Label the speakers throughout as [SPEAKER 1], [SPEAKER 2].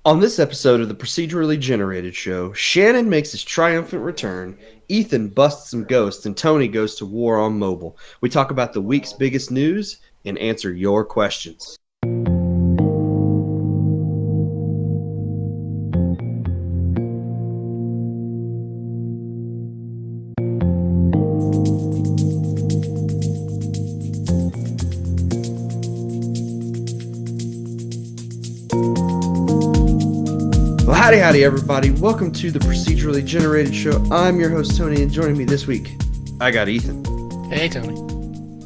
[SPEAKER 1] On this episode of the Procedurally Generated Show, Shannon makes his triumphant return, Ethan busts some ghosts, and Tony goes to war on mobile. We talk about the week's biggest news and answer your questions. Well, howdy, everybody. Welcome to the Procedurally Generated Show. I'm your host, Tony, and joining me this week, I got Ethan.
[SPEAKER 2] Hey, Tony.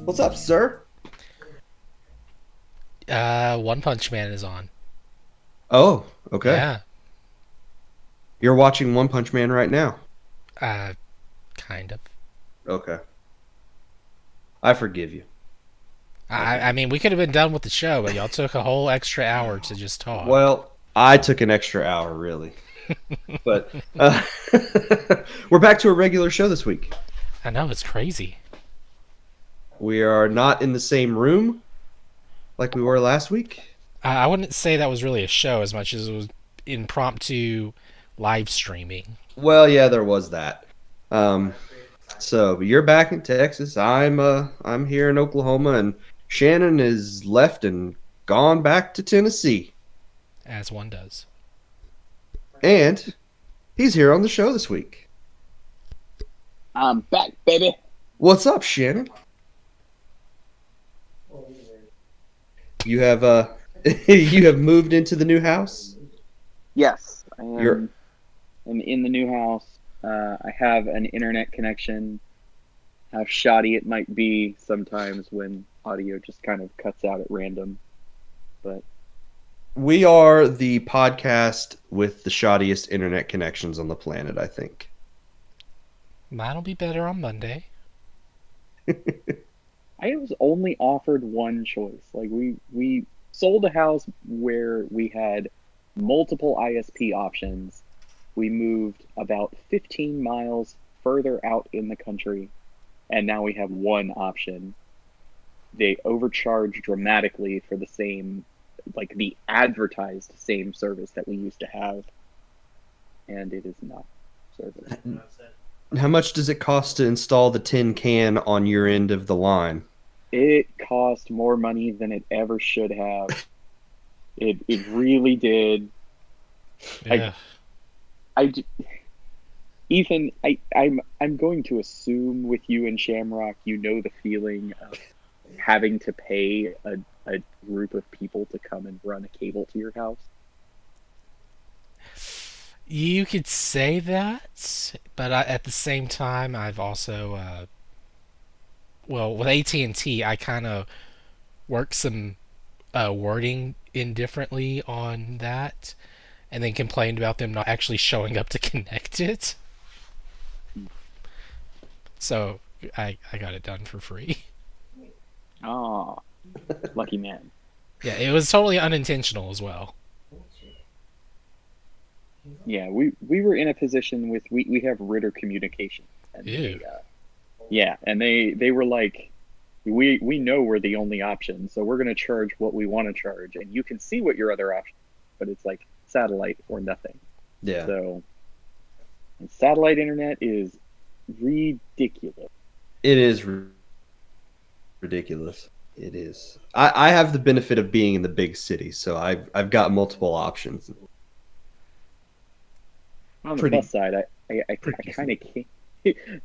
[SPEAKER 1] What's up, sir?
[SPEAKER 2] One Punch Man is on.
[SPEAKER 1] Oh, okay.
[SPEAKER 2] Yeah.
[SPEAKER 1] You're watching One Punch Man right now.
[SPEAKER 2] Uh, kind of.
[SPEAKER 1] Okay. I forgive you.
[SPEAKER 2] I mean, we could have been done with the show, but y'all took a whole extra hour to just talk.
[SPEAKER 1] Well, I took an extra hour, really. But we're back to a regular show this week.
[SPEAKER 2] I know, it's crazy.
[SPEAKER 1] We are not in the same room like we were last week.
[SPEAKER 2] I wouldn't say that was really a show as much as it was impromptu live streaming.
[SPEAKER 1] Well, yeah, there was that. So you're back in Texas. I'm here in Oklahoma, and Shannon is left and gone back to Tennessee.
[SPEAKER 2] As one does.
[SPEAKER 1] And he's here on the show this week.
[SPEAKER 3] I'm back, baby.
[SPEAKER 1] What's up, Shannon? You have you have moved into the new house?
[SPEAKER 3] Yes, I am. I'm in the new house. I have an internet connection. How shoddy it might be sometimes when audio just kind of cuts out at random. But
[SPEAKER 1] We are the podcast with the shoddiest internet connections on the planet, I think.
[SPEAKER 2] Mine'll be better on Monday.
[SPEAKER 3] I was only offered one choice. Like we sold a house where we had multiple ISP options. We moved about 15 miles further out in the country, and now we have one option. They overcharge dramatically for the same, like the advertised same service that we used to have, and it is not service.
[SPEAKER 1] How much does it cost to install the tin can on your end of the line?
[SPEAKER 3] It cost more money than it ever should have. It really did.
[SPEAKER 2] Yeah.
[SPEAKER 3] Ethan, I'm going to assume with you and Shamrock, you know the feeling of having to pay a group of people to come and run a cable to your house.
[SPEAKER 2] You could say that, but at the same time, I've also, with AT&T, I kind of worked some wording indifferently on that, and then complained about them not actually showing up to connect it. So I got it done for free.
[SPEAKER 3] Ah, lucky man.
[SPEAKER 2] Yeah, it was totally unintentional as well.
[SPEAKER 3] Yeah, we were in a position with we have Ritter Communications, and
[SPEAKER 2] Ew.
[SPEAKER 3] they were like, we know we're the only option, so we're going to charge what we want to charge, and you can see what your other option, but it's like satellite or nothing.
[SPEAKER 1] Yeah.
[SPEAKER 3] So, and satellite internet is ridiculous.
[SPEAKER 1] It is ridiculous. It is. I have the benefit of being in the big city, so I've got multiple options.
[SPEAKER 3] On the
[SPEAKER 1] Pretty-
[SPEAKER 3] plus side, I kind of can't,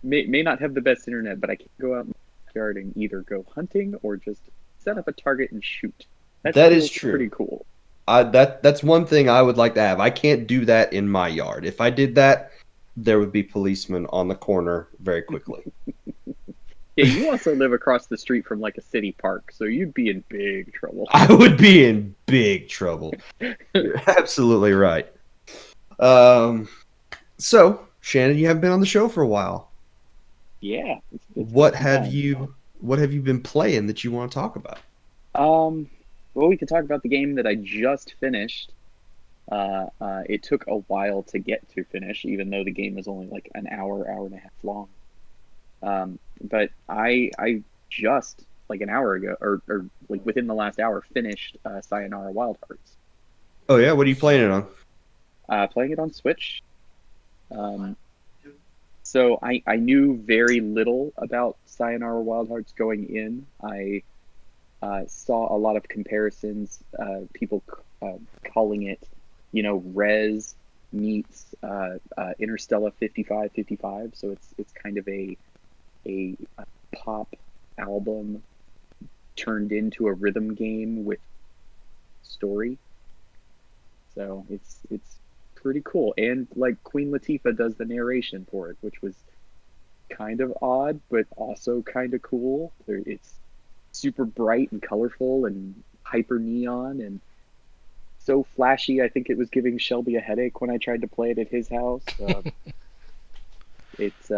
[SPEAKER 3] may not have the best internet, but I can go out in my yard and either go hunting or just set up a target and shoot.
[SPEAKER 1] That
[SPEAKER 3] feels
[SPEAKER 1] is true.
[SPEAKER 3] Pretty cool.
[SPEAKER 1] That's one thing I would like to have. I can't do that in my yard. If I did that, there would be policemen on the corner very quickly.
[SPEAKER 3] Yeah, you also live across the street from like a city park, so you'd be in big trouble.
[SPEAKER 1] I would be in big trouble. You're absolutely right. So, Shannon, you haven't been on the show for a while.
[SPEAKER 3] Yeah.
[SPEAKER 1] What have you been playing that you want to talk about?
[SPEAKER 3] Well, we could talk about the game that I just finished. It took a while to get to finish, even though the game was only like an hour and a half long. But I just like an hour ago, or like within the last hour, finished Sayonara Wild Hearts.
[SPEAKER 1] Oh yeah, what are you playing it on?
[SPEAKER 3] Playing it on Switch. Um, so I knew very little about Sayonara Wild Hearts going in. I saw a lot of comparisons, people calling it, Res meets Interstellar 5555. So it's kind of a pop album turned into a rhythm game with story. So it's pretty cool. And like Queen Latifah does the narration for it, which was kind of odd, but also kind of cool. It's super bright and colorful and hyper neon and so flashy. I think it was giving Shelby a headache when I tried to play it at his house. It's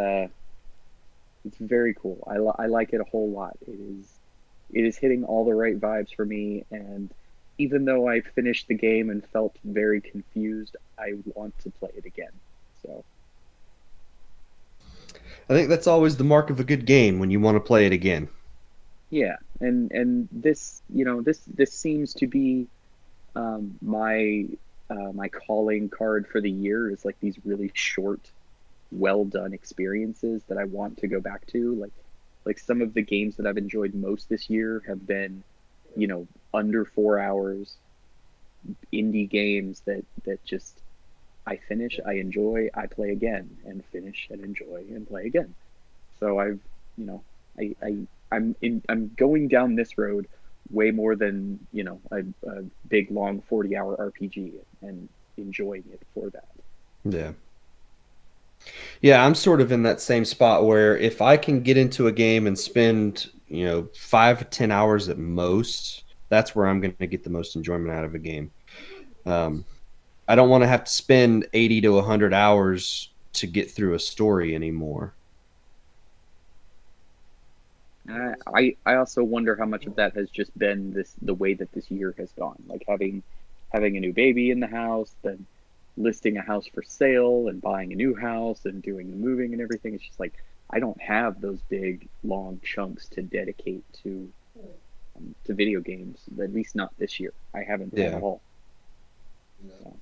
[SPEAKER 3] it's very cool. I like it a whole lot. It is hitting all the right vibes for me, and even though I finished the game and felt very confused, I want to play it again. So
[SPEAKER 1] I think that's always the mark of a good game when you want to play it again.
[SPEAKER 3] yeah, and this this seems to be my my calling card for the year is like these really short, well done experiences that I want to go back to. Like some of the games that I've enjoyed most this year have been, under 4 hours, indie games that just I finish, I enjoy, I play again, and finish and enjoy and play again. So I've, you know, I'm going down this road way more than a big long 40-hour RPG and enjoying it for that.
[SPEAKER 1] Yeah. Yeah, I'm sort of in that same spot where if I can get into a game and spend, 5 to 10 hours at most, that's where I'm going to get the most enjoyment out of a game. Um, I don't want to have to spend 80 to 100 hours to get through a story anymore.
[SPEAKER 3] I also wonder how much of that has just been the way that this year has gone. Like having a new baby in the house, then listing a house for sale and buying a new house and doing the moving and everything. It's just like I don't have those big long chunks to dedicate to video games. At least not this year. I haven't
[SPEAKER 1] Yeah.
[SPEAKER 3] at all. So,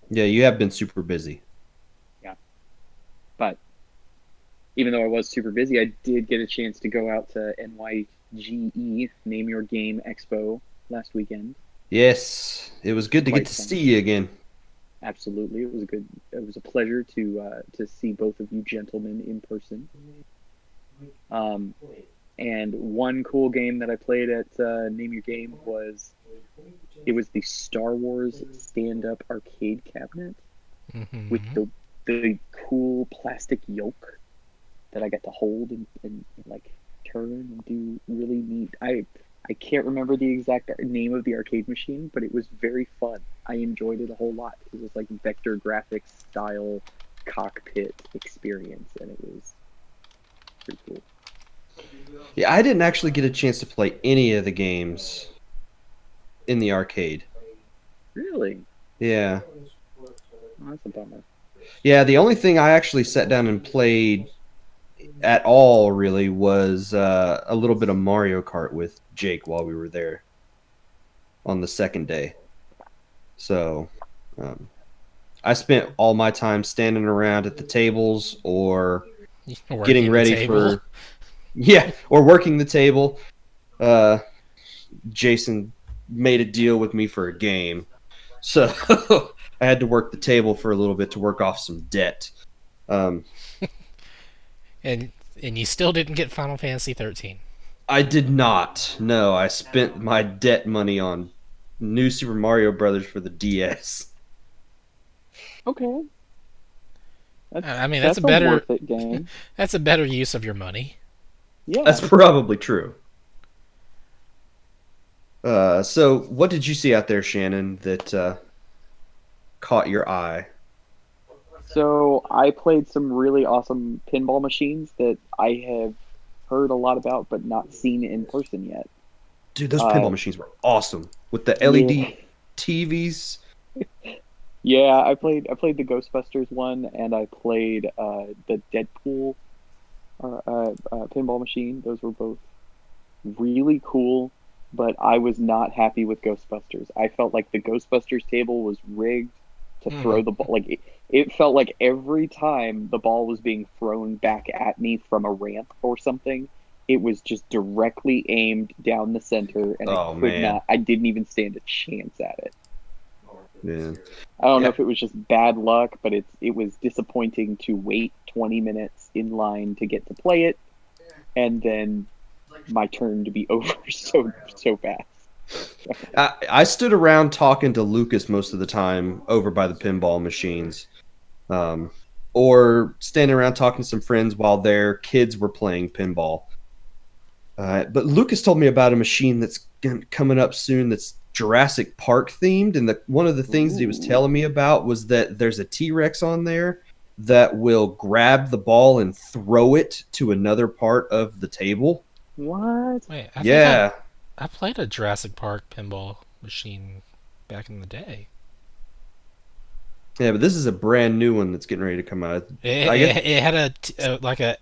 [SPEAKER 1] Yeah, you have been super busy.
[SPEAKER 3] yeah, but even though I was super busy, I did get a chance to go out to NYGE, Name Your Game Expo, last weekend.
[SPEAKER 1] Yes, it was good to get
[SPEAKER 3] Quite
[SPEAKER 1] to
[SPEAKER 3] fun.
[SPEAKER 1] see you again.
[SPEAKER 3] Absolutely, it was a pleasure to see both of you gentlemen in person. Um, and one cool game that I played at Name Your Game was the Star Wars stand-up arcade cabinet with
[SPEAKER 2] Hmm.
[SPEAKER 3] the cool plastic yoke that I got to hold and like turn and do really neat. I can't remember the exact name of the arcade machine, but it was very fun. I enjoyed it a whole lot. It was like vector graphics style cockpit experience, and it was pretty cool.
[SPEAKER 1] Yeah, I didn't actually get a chance to play any of the games in the arcade.
[SPEAKER 3] Really?
[SPEAKER 1] Yeah.
[SPEAKER 3] Oh, that's a bummer.
[SPEAKER 1] Yeah, the only thing I actually sat down and played at all really was a little bit of Mario Kart with Jake while we were there on the second day. So um, I spent all my time standing around at the tables or getting
[SPEAKER 2] Working the
[SPEAKER 1] ready
[SPEAKER 2] table.
[SPEAKER 1] for, yeah, or working the table. Uh, Jason made a deal with me for a game. So I had to work the table for a little bit to work off some debt. Um,
[SPEAKER 2] and and you still didn't get Final Fantasy 13.
[SPEAKER 1] I did not. No, I spent my debt money on New Super Mario Brothers for the DS.
[SPEAKER 3] Okay,
[SPEAKER 2] I mean,
[SPEAKER 3] that's a worth it game.
[SPEAKER 2] that's a better use of your money.
[SPEAKER 3] Yeah.
[SPEAKER 1] That's probably true. So what did you see out there, Shannon, that caught your eye?
[SPEAKER 3] So I played some really awesome pinball machines that I have heard a lot about, but not seen in person yet.
[SPEAKER 1] Dude, those
[SPEAKER 3] Uh,
[SPEAKER 1] pinball machines were awesome with the
[SPEAKER 3] yeah,
[SPEAKER 1] LED TVs.
[SPEAKER 3] yeah. I played the Ghostbusters one, and I played the Deadpool pinball machine. Those were both really cool, but I was not happy with Ghostbusters. I felt like the Ghostbusters table was rigged to throw the ball. Like it felt like every time the ball was being thrown back at me from a ramp or something, it was just directly aimed down the center, and
[SPEAKER 1] Oh, man.
[SPEAKER 3] I didn't even stand a chance at it.
[SPEAKER 1] Yeah.
[SPEAKER 3] I don't know
[SPEAKER 1] Yeah.
[SPEAKER 3] if it was just bad luck, but it was disappointing to wait 20 minutes in line to get to play it, and then my turn to be over so fast.
[SPEAKER 1] I stood around talking to Lucas most of the time over by the pinball machines, or standing around talking to some friends while their kids were playing pinball. But Lucas told me about a machine that's coming up soon that's Jurassic Park themed, and one of the things that he was
[SPEAKER 3] Ooh.
[SPEAKER 1] telling me about was that there's a T-Rex on there that will grab the ball and throw it to another part of the table.
[SPEAKER 3] What?
[SPEAKER 2] Wait, I think
[SPEAKER 1] Yeah,
[SPEAKER 2] I played a Jurassic Park pinball machine back in the day.
[SPEAKER 1] yeah, but this is a brand new one that's getting ready to come out.
[SPEAKER 2] It,
[SPEAKER 1] I guess.
[SPEAKER 2] it, it had like a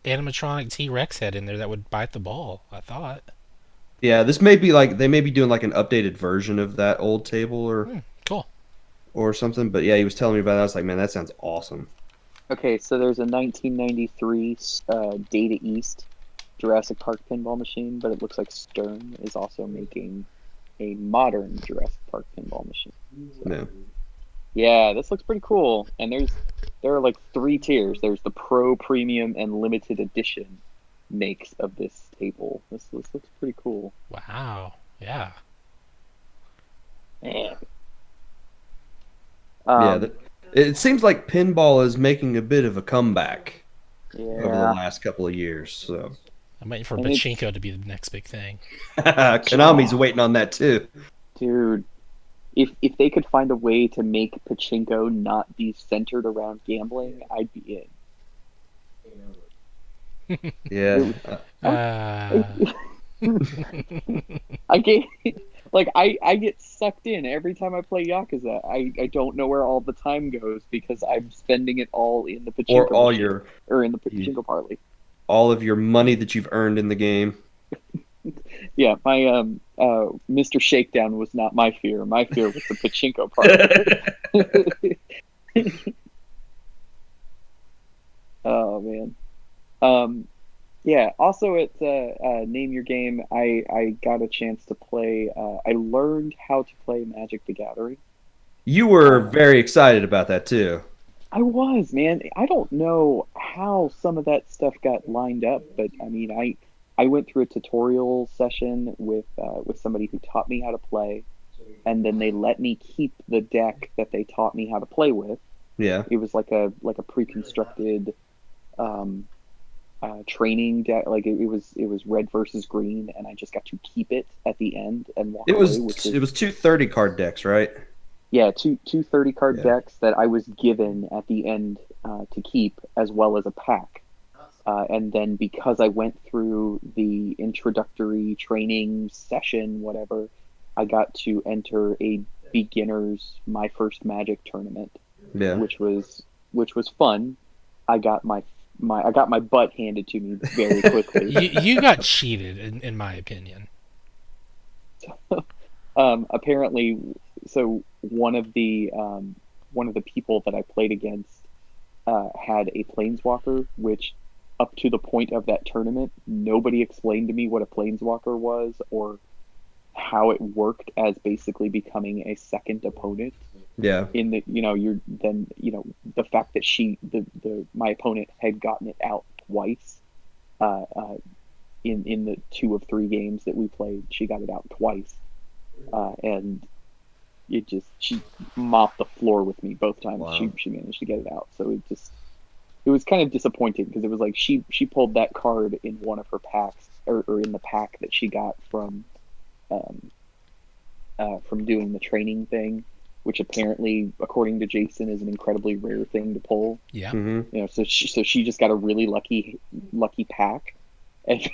[SPEAKER 2] animatronic T Rex head in there that would bite the ball. I thought.
[SPEAKER 1] Yeah, this may be like they may be doing like an updated version of that old table
[SPEAKER 2] Cool.
[SPEAKER 1] or something. But yeah, he was telling me about it. I was like, man, that sounds awesome.
[SPEAKER 3] Okay, so there's a 1993 Data East Jurassic Park pinball machine, but it looks like Stern is also making a modern Jurassic Park pinball machine. So,
[SPEAKER 1] Yeah.
[SPEAKER 3] yeah, this looks pretty cool. And there are like 3 tiers. There's the Pro, Premium, and Limited Edition makes of this table. This looks pretty cool.
[SPEAKER 2] Wow. Yeah.
[SPEAKER 3] Man.
[SPEAKER 1] Yeah, it seems like pinball is making a bit of a comeback over the
[SPEAKER 3] Yeah,
[SPEAKER 1] last couple of years. So
[SPEAKER 2] I'm waiting for
[SPEAKER 3] and it's
[SPEAKER 2] pachinko to be the next big thing.
[SPEAKER 1] Konami's waiting on that too.
[SPEAKER 3] dude. If they could find a way to make pachinko not be centered around gambling, I'd be in.
[SPEAKER 1] Yeah.
[SPEAKER 2] Uh,
[SPEAKER 3] I get like I get sucked in every time I play Yakuza. I don't know where all the time goes because I'm spending it all in the
[SPEAKER 1] Or
[SPEAKER 3] pachinko machine or in the pachinko parlay.
[SPEAKER 1] all of your money that you've earned in the game.
[SPEAKER 3] Yeah, my Mr. Shakedown was not my fear. My fear was the pachinko parlay. Oh man. Yeah. Also, at Name Your Game, I got a chance to play. I learned how to play Magic the Gathering.
[SPEAKER 1] You were very excited about that too.
[SPEAKER 3] I was, man. I don't know how some of that stuff got lined up, but I mean, I went through a tutorial session with somebody who taught me how to play, and then they let me keep the deck that they taught me how to play with.
[SPEAKER 1] Yeah.
[SPEAKER 3] It was like a pre-constructed um, training deck. Like it was red versus green, and I just got to keep it at the end and walk
[SPEAKER 1] It
[SPEAKER 3] away,
[SPEAKER 1] was
[SPEAKER 3] which
[SPEAKER 1] it was 2 card decks, right?
[SPEAKER 3] yeah, two 30 card
[SPEAKER 1] Yeah.
[SPEAKER 3] decks that I was given at the end to keep, as well as a pack. And then because I went through the introductory training session, whatever, I got to enter a beginner's My First Magic tournament,
[SPEAKER 1] Yeah.
[SPEAKER 3] which was fun. I got my butt handed to me very quickly.
[SPEAKER 2] you got cheated, in my opinion.
[SPEAKER 3] Apparently, so one of the people that I played against had a planeswalker, which up to the point of that tournament, nobody explained to me what a planeswalker was or how it worked as basically becoming a second opponent.
[SPEAKER 1] Yeah.
[SPEAKER 3] In the you're then the fact that my opponent had gotten it out twice, in the 2 of 3 games that we played, she got it out twice, and she mopped the floor with me both times.
[SPEAKER 1] Wow.
[SPEAKER 3] She managed to get it out, so it was kind of disappointing because it was like she pulled that card in one of her packs, or in the pack that she got from doing the training thing, which apparently, according to Jason, is an incredibly rare thing to pull.
[SPEAKER 2] Yeah.
[SPEAKER 1] Mm-hmm.
[SPEAKER 3] So she just got a really lucky pack, and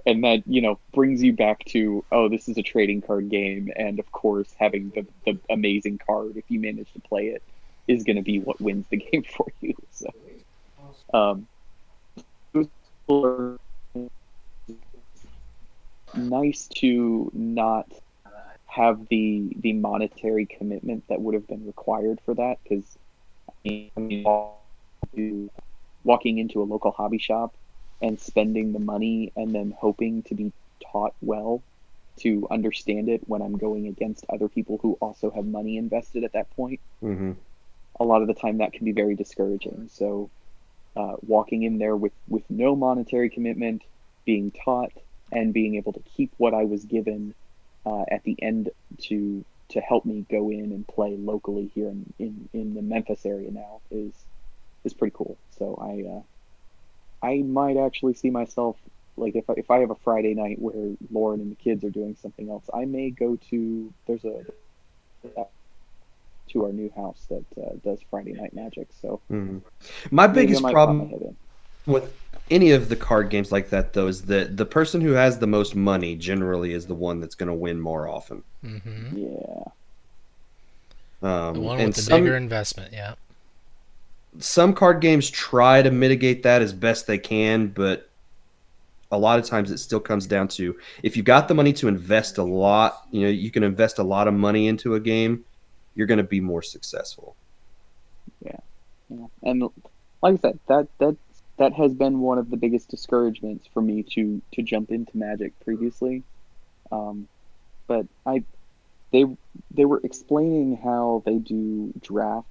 [SPEAKER 3] and that brings you back to, oh, this is a trading card game, and of course having the amazing card, if you manage to play it, is going to be what wins the game for you. So it was nice to not have the monetary commitment that would have been required for that, because walking into a local hobby shop and spending the money and then hoping to be taught well to understand it when I'm going against other people who also have money invested at that point.
[SPEAKER 1] Mm-hmm.
[SPEAKER 3] A lot of the time that can be very discouraging. So walking in there with no monetary commitment, being taught, and being able to keep what I was given at the end to help me go in and play locally here in the Memphis area now is pretty cool. So I might actually see myself, like, if I have a Friday night where Lauren and the kids are doing something else, I may go to our new house that does Friday Night Magic. So
[SPEAKER 1] My
[SPEAKER 3] maybe I
[SPEAKER 1] biggest
[SPEAKER 3] might pop my
[SPEAKER 1] problem
[SPEAKER 3] head in.
[SPEAKER 1] with any of the card games like that, though, is that the person who has the most money generally is the one that's going to win more often.
[SPEAKER 2] Mm-hmm.
[SPEAKER 3] Yeah.
[SPEAKER 2] The one
[SPEAKER 1] And
[SPEAKER 2] with the bigger investment, yeah.
[SPEAKER 1] some card games try to mitigate that as best they can, but a lot of times it still comes down to, if you got the money to invest a lot, you can invest a lot of money into a game, you're going to be more successful.
[SPEAKER 3] Yeah. And like I said, that has been one of the biggest discouragements for me to jump into Magic previously. But they were explaining how they do draft,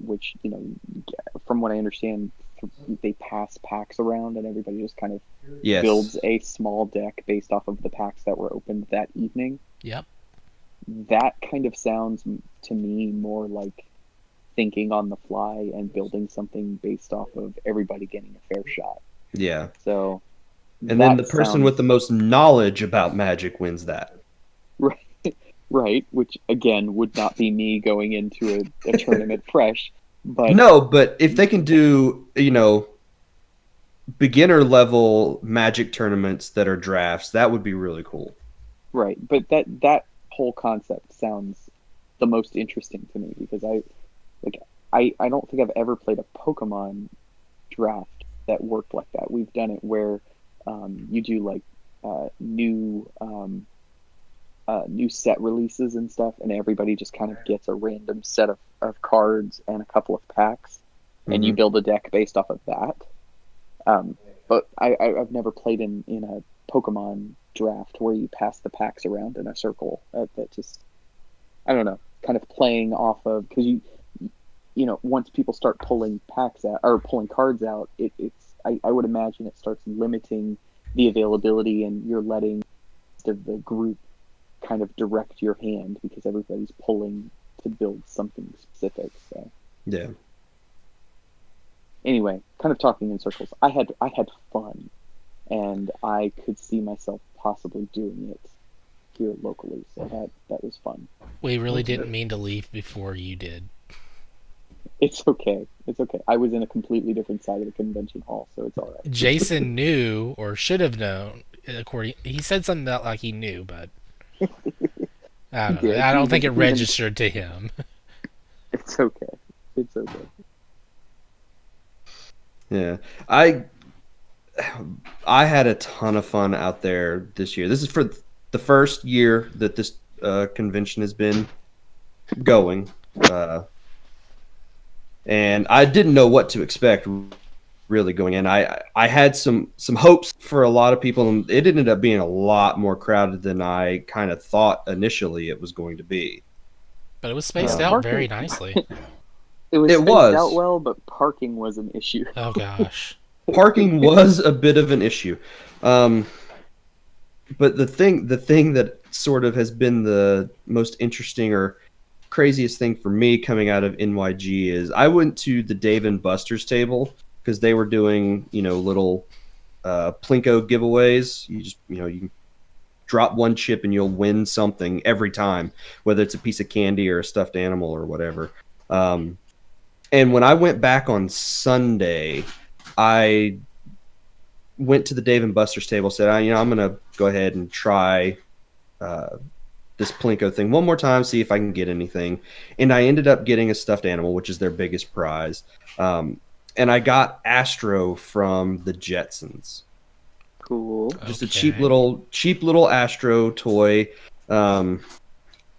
[SPEAKER 3] which, from what I understand, they pass packs around and everybody just kind of
[SPEAKER 1] Yes.
[SPEAKER 3] builds a small deck based off of the packs that were opened that evening.
[SPEAKER 2] Yep.
[SPEAKER 3] That kind of sounds to me more like thinking on the fly and building something based off of everybody getting a fair shot.
[SPEAKER 1] Yeah.
[SPEAKER 3] So,
[SPEAKER 1] and then the person with the most knowledge about Magic wins that.
[SPEAKER 3] Right, which again would not be me going into a tournament fresh. But
[SPEAKER 1] no, but if they can do, beginner level Magic tournaments that are drafts, that would be really cool.
[SPEAKER 3] Right, but that whole concept sounds the most interesting to me, because I don't think I've ever played a Pokemon draft that worked like that. We've done it where you do like new set releases and stuff, and everybody just kind of gets a random set of cards and a couple of packs, and you build a deck based off of that. But I've never played in a Pokemon draft where you pass the packs around in a circle. That just, I don't know, kind of playing off of, because once people start pulling packs out or pulling cards out, I would imagine it starts limiting the availability, and you're letting the group kind of direct your hand because everybody's pulling to build something specific. So
[SPEAKER 1] yeah.
[SPEAKER 3] Anyway, kind of talking in circles. I had fun, and I could see myself possibly doing it here locally. So that was fun.
[SPEAKER 2] We really didn't mean to leave before you did.
[SPEAKER 3] It's okay. It's okay. I was in a completely different side of the convention hall, so it's all right.
[SPEAKER 2] Jason knew, or should have known. He said something about like he knew, but I don't know. I don't think it registered to him.
[SPEAKER 3] It's okay. It's okay.
[SPEAKER 1] Yeah, I had a ton of fun out there this year. This is for the first year that this convention has been going, and I didn't know what to expect really going in. I had some hopes for a lot of people, and it ended up being a lot more crowded than I kind of thought initially it was going to be.
[SPEAKER 2] But it was spaced out very nicely.
[SPEAKER 3] It was spaced out well, but parking was an issue.
[SPEAKER 2] Oh gosh.
[SPEAKER 1] Parking was a bit of an issue. But the thing that sort of has been the most interesting or craziest thing for me coming out of NYG is I went to the Dave & Buster's table because they were doing, little Plinko giveaways. You just, you drop one chip and you'll win something every time, whether it's a piece of candy or a stuffed animal or whatever. And when I went back on Sunday, I went to the Dave & Buster's table, said, I'm going to go ahead and try this Plinko thing one more time, see if I can get anything. And I ended up getting a stuffed animal, which is their biggest prize. And I got Astro from the Jetsons.
[SPEAKER 3] Cool.
[SPEAKER 1] Just a cheap little Astro toy. Um,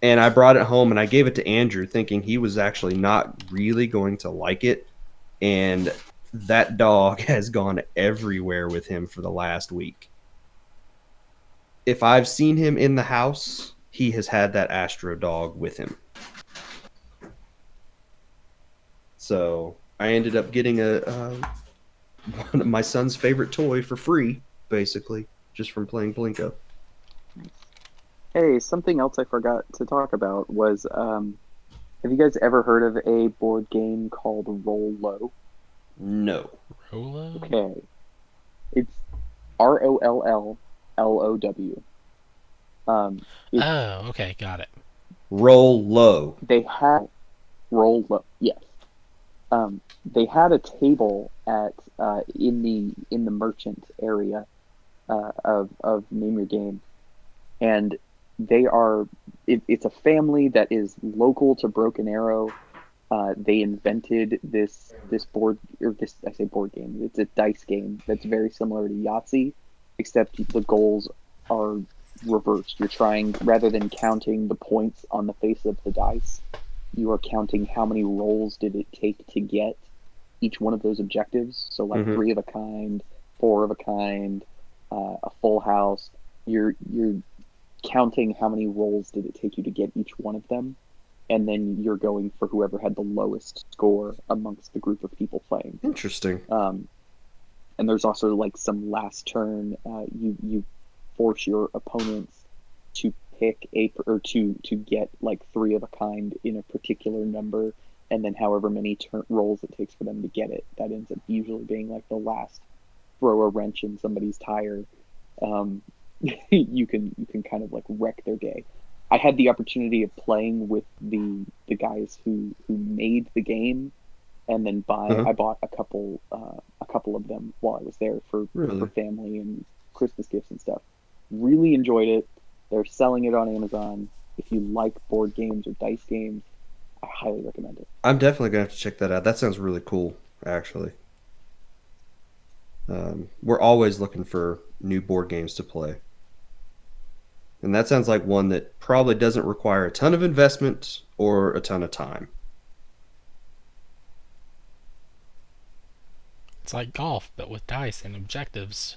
[SPEAKER 1] and I brought it home and I gave it to Andrew, thinking he was actually not really going to like it. And that dog has gone everywhere with him for the last week. If I've seen him in the house, he has had that Astro dog with him. So I ended up getting one of my son's favorite toy for free, basically, just from playing Blinko.
[SPEAKER 3] Hey, something else I forgot to talk about was have you guys ever heard of a board game called Roll Low?
[SPEAKER 1] No.
[SPEAKER 2] Rolo?
[SPEAKER 3] Okay. It's ROLLLOW. It,
[SPEAKER 2] Oh, okay, got it.
[SPEAKER 1] Roll low.
[SPEAKER 3] they had Roll Low, yes. They had a table at in the merchant area of Name Your Game, and they are it's a family that is local to Broken Arrow. They invented this board, or this, I say board game. It's a dice game that's very similar to Yahtzee, except the goals are reversed. You're trying, rather than counting the points on the face of the dice, you are counting how many rolls did it take to get each one of those objectives. So like
[SPEAKER 1] Mhm.
[SPEAKER 3] three of a kind, four of a kind, a full house. You're counting how many rolls did it take you to get each one of them, and then you're going for whoever had the lowest score amongst the group of people playing.
[SPEAKER 1] Interesting.
[SPEAKER 3] And there's also like some last turn. You force your opponents to pick or to get like three of a kind in a particular number, and then however many rolls it takes for them to get it, that ends up usually being like the last throw a wrench in somebody's tire. Um, you can kind of like wreck their day. I had the opportunity of playing with the guys who made the game, and then
[SPEAKER 1] Uh-huh.
[SPEAKER 3] I bought a couple of them while I was there for
[SPEAKER 1] Really?
[SPEAKER 3] family and Christmas gifts and stuff. Really enjoyed it. They're selling it on Amazon. If you like board games or dice games, I highly recommend it.
[SPEAKER 1] I'm definitely gonna have to check that out. That sounds really cool, actually. We're always looking for new board games to play. And that sounds like one that probably doesn't require a ton of investment or a ton of time.
[SPEAKER 2] It's like golf, but with dice and objectives.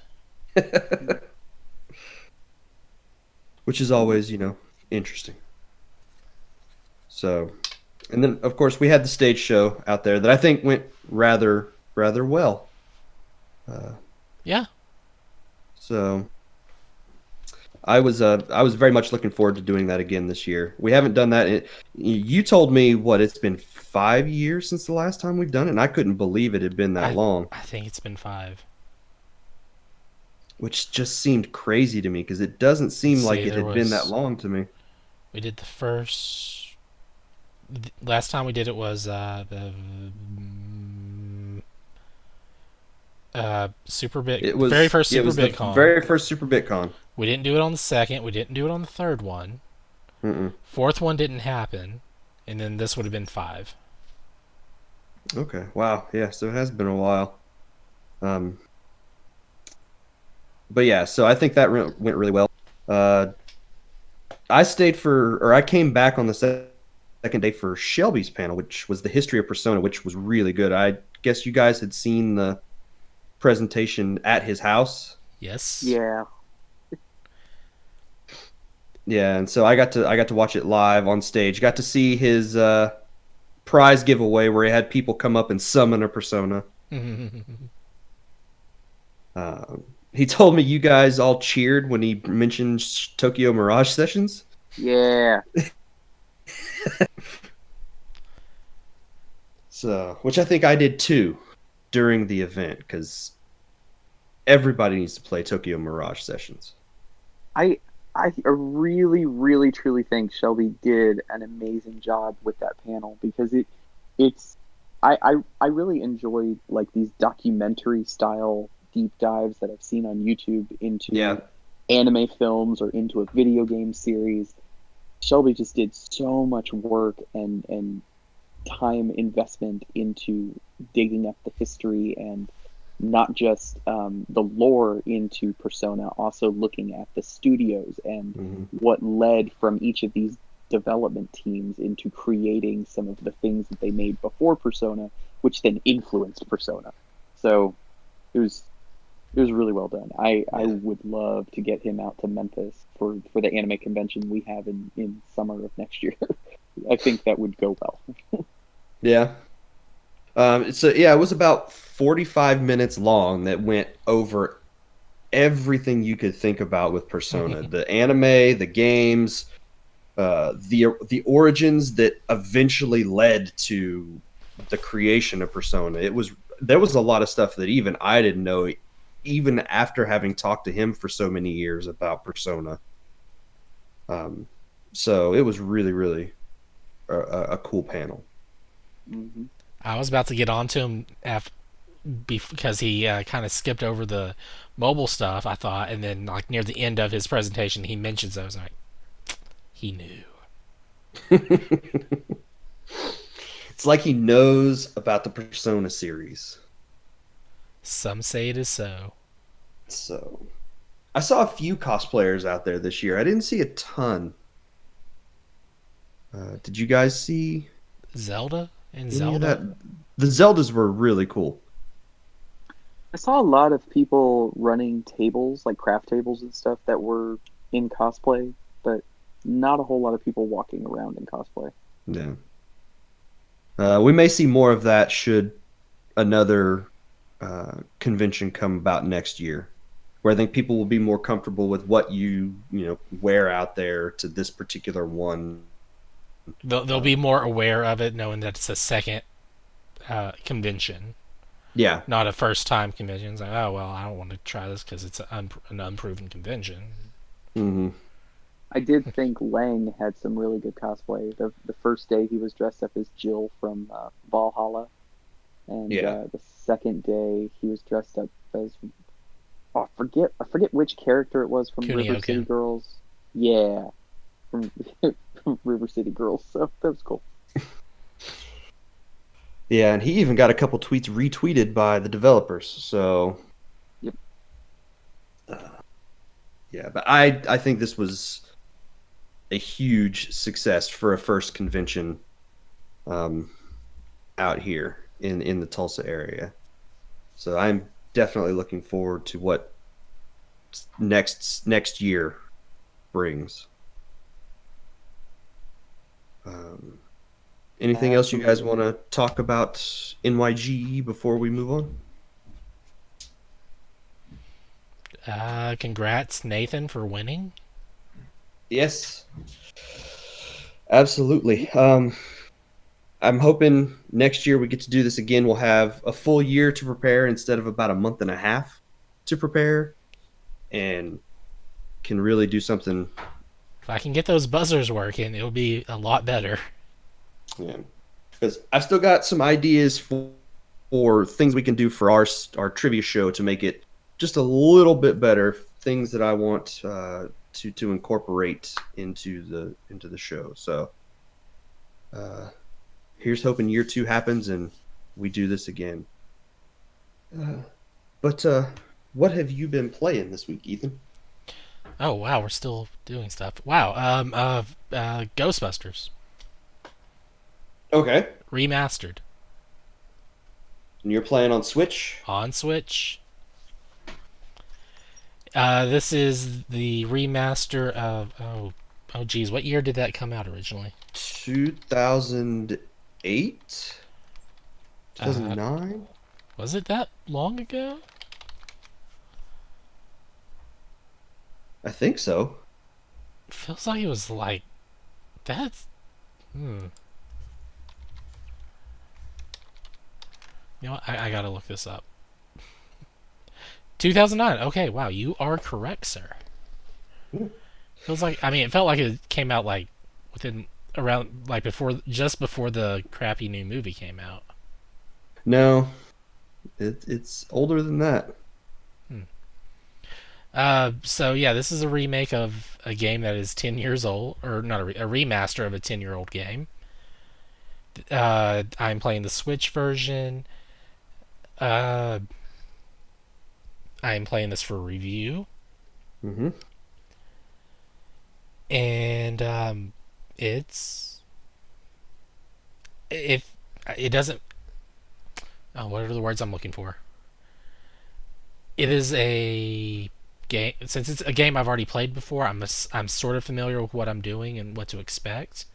[SPEAKER 1] Which is always, interesting. So, and then of course we had the stage show out there that I think went rather well. Uh,
[SPEAKER 2] Yeah,
[SPEAKER 1] so I was very much looking forward to doing that again this year. We haven't done that. You told me what, it's been 5 years since the last time we've done it, and I couldn't believe it had been that
[SPEAKER 2] I
[SPEAKER 1] long,
[SPEAKER 2] I think it's been 5.
[SPEAKER 1] which just seemed crazy to me because it doesn't
[SPEAKER 2] Let's
[SPEAKER 1] seem like
[SPEAKER 2] see,
[SPEAKER 1] it
[SPEAKER 2] there
[SPEAKER 1] had been that
[SPEAKER 2] was
[SPEAKER 1] long to me.
[SPEAKER 2] we did the first. Last time we did it was the Super Bit,
[SPEAKER 1] It
[SPEAKER 2] the very
[SPEAKER 1] was
[SPEAKER 2] first
[SPEAKER 1] it
[SPEAKER 2] Super
[SPEAKER 1] was the
[SPEAKER 2] BitCon.
[SPEAKER 1] very first Super BitCon.
[SPEAKER 2] We didn't do it on the second. We didn't do it on the third one.
[SPEAKER 1] Mm-mm.
[SPEAKER 2] Fourth one didn't happen, and then this would have been 5.
[SPEAKER 1] Okay, wow, yeah, so it has been a while. Um, but yeah, so I think that went really well. Uh, I came back on the second day for Shelby's panel, which was the history of Persona, which was really good. I guess you guys had seen the presentation at his house.
[SPEAKER 2] Yes.
[SPEAKER 3] Yeah,
[SPEAKER 1] Yeah, and so I got to watch it live on stage. Got to see his prize giveaway where he had people come up and summon a Persona. He told me you guys all cheered when he mentioned Tokyo Mirage Sessions.
[SPEAKER 3] yeah.
[SPEAKER 1] So, which I think I did too during the event because everybody needs to play Tokyo Mirage Sessions.
[SPEAKER 3] I I really, really, truly think Shelby did an amazing job with that panel, because it's I really enjoyed like these documentary style deep dives that I've seen on YouTube
[SPEAKER 1] Yeah,
[SPEAKER 3] into anime films or into a video game series. Shelby just did so much work and time investment into digging up the history and not just the lore into Persona, also looking at the studios and
[SPEAKER 1] Hmm.
[SPEAKER 3] what led from each of these development teams into creating some of the things that they made before Persona, which then influenced Persona. So it was it was really well done. I
[SPEAKER 1] Yeah.
[SPEAKER 3] would love to get him out to Memphis for the anime convention we have in summer of next year. I think that would go well.
[SPEAKER 1] Yeah. So yeah, it was about 45 minutes long that went over everything you could think about with Persona. The anime, the games, the origins that eventually led to the creation of Persona. There was a lot of stuff that even I didn't know, even after having talked to him for so many years about Persona. Um, so it was really, really a cool panel.
[SPEAKER 3] Hmm.
[SPEAKER 2] I was about to get on to him because he kind of skipped over the mobile stuff, I thought, and then like near the end of his presentation, he mentions those. Like he knew.
[SPEAKER 1] It's like he knows about the Persona series.
[SPEAKER 2] Some say it is so.
[SPEAKER 1] So I saw a few cosplayers out there this year. I didn't see a ton. Did you guys see
[SPEAKER 2] Zelda and
[SPEAKER 1] any of
[SPEAKER 2] Zelda.
[SPEAKER 1] that? The Zeldas were really cool.
[SPEAKER 3] I saw a lot of people running tables, like craft tables and stuff, that were in cosplay, but not a whole lot of people walking around in cosplay.
[SPEAKER 1] Yeah. We may see more of that should another convention come about next year, where I think people will be more comfortable with what you wear out there to this particular one.
[SPEAKER 2] They'll
[SPEAKER 1] Uh,
[SPEAKER 2] be more aware of it, knowing that it's a second convention,
[SPEAKER 1] yeah.
[SPEAKER 2] not a first time convention. It's like, oh well, I don't want to try this because it's an unproven convention.
[SPEAKER 1] Hmm.
[SPEAKER 3] I did think Lang had some really good cosplay. The first day he was dressed up as Jill from Valhalla, and
[SPEAKER 1] Yeah.
[SPEAKER 3] the second day he was dressed up as I forget which character it was from River City
[SPEAKER 2] Kunio-kun.
[SPEAKER 3] Girls. Yeah, from, from River City Girls. So that was cool.
[SPEAKER 1] Yeah, and he even got a couple tweets retweeted by the developers. So
[SPEAKER 3] Yep.
[SPEAKER 1] uh, yeah, but I think this was a huge success for a first convention um, out here in the Tulsa area. So I'm definitely looking forward to what next year brings. Um, Anything else you guys want
[SPEAKER 3] Absolutely.
[SPEAKER 1] to talk about NYGE before we move on?
[SPEAKER 2] Congrats, Nathan, for winning.
[SPEAKER 1] Yes, absolutely. I'm hoping next year we get to do this again. We'll have a full year to prepare instead of about a month and a half to prepare, and can really do something.
[SPEAKER 2] If I can get those buzzers working, it'll be a lot better.
[SPEAKER 1] Yeah, because I've still got some ideas for things we can do for our trivia show to make it just a little bit better. Things that I want to incorporate into the show. So uh, here's hoping year two happens and we do this again. Uh, but what have you been playing this week, Ethan?
[SPEAKER 2] Oh wow, we're still doing stuff. Wow. Ghostbusters
[SPEAKER 1] Okay,
[SPEAKER 2] remastered
[SPEAKER 1] and you're playing on Switch.
[SPEAKER 2] on Switch. This is the remaster of oh geez, what year did that come out originally?
[SPEAKER 1] 2008,
[SPEAKER 2] Uh,
[SPEAKER 1] 2009.
[SPEAKER 2] was it that long ago?
[SPEAKER 1] I think so.
[SPEAKER 2] Feels like it was like that's. Hmm. You know what? I gotta look this up. 2009. Okay, wow, you are correct, sir.
[SPEAKER 1] Hmm.
[SPEAKER 2] Feels like it felt like it came out like within around like before just before the crappy new movie came out.
[SPEAKER 1] No, it's older than that.
[SPEAKER 2] Hmm. So yeah, this is a remake of a game that is 10 years old, or not a remaster of a 10-year-old game. I'm playing the Switch version. Uh, I'm playing this for review,
[SPEAKER 1] Mm-hmm.
[SPEAKER 2] and it's if it doesn't. Oh, what are the words I'm looking for? It is a game. Since it's a game I've already played before, I'm sort of familiar with what I'm doing and what to expect.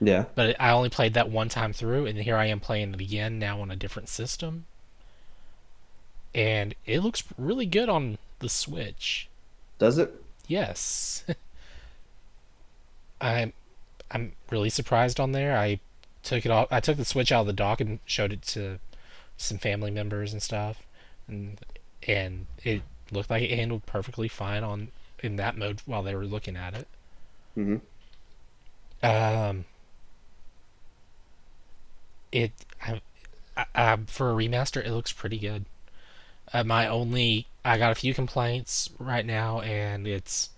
[SPEAKER 1] Yeah.
[SPEAKER 2] But I only played that one time through, and here I am playing it again now on a different system, and it looks really good on the Switch.
[SPEAKER 1] Does it?
[SPEAKER 2] Yes, I'm I'm really surprised on there. I took it off. I took the Switch out of the dock and showed it to some family members and stuff, and it looked like it handled perfectly fine on in that mode while they were looking at it.
[SPEAKER 1] Mm-hmm.
[SPEAKER 2] Um, it for a remaster, it looks pretty good. I got a few complaints right now, and it's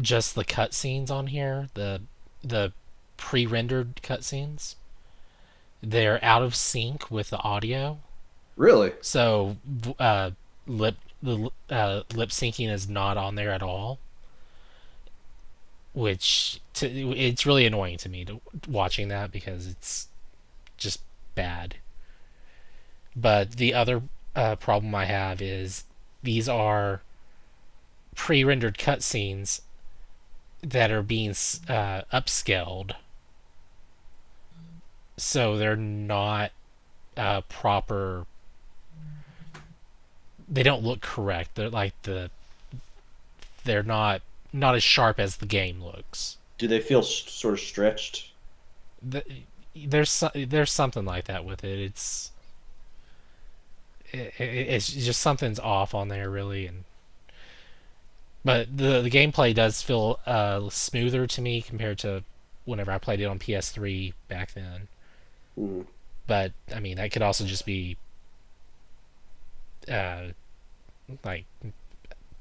[SPEAKER 2] just the cutscenes on here. The pre-rendered cutscenes, they're out of sync with the audio.
[SPEAKER 1] Really?
[SPEAKER 2] So lip lip syncing is not on there at all, which it's really annoying to me to watching that because it's just bad. But the other problem I have is these are pre-rendered cutscenes that are being upscaled, so they're not proper. They don't look correct. They're not as sharp as the game looks.
[SPEAKER 1] Do they feel sort of stretched?
[SPEAKER 2] The, there's something like that with it. It's just something's off on there really, and but the gameplay does feel smoother to me compared to whenever I played it on PS3 back then.
[SPEAKER 1] Mm-hmm.
[SPEAKER 2] But I mean that could also just be uh, like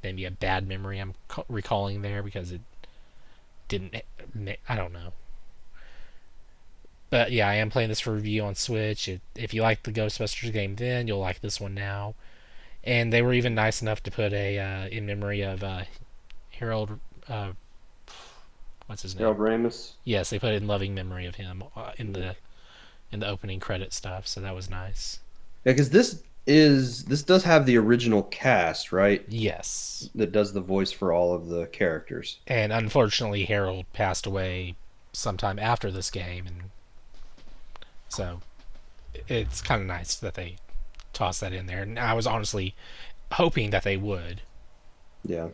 [SPEAKER 2] maybe a bad memory I'm recalling there because it didn't. I don't know. But yeah, I am playing this for review on Switch. If you like the Ghostbusters game then, you'll like this one now. And they were even nice enough to put a in memory of Harold. What's his name?
[SPEAKER 1] Harold Ramis.
[SPEAKER 2] Yes, they put it in loving memory of him in the opening credit stuff. So that was nice.
[SPEAKER 1] Yeah, because this does have the original cast, right?
[SPEAKER 2] Yes.
[SPEAKER 1] That does the voice for all of the characters.
[SPEAKER 2] And unfortunately, Harold passed away sometime after this game, and so it's kind of nice that they tossed that in there. And I was honestly hoping that they would.
[SPEAKER 1] Yeah.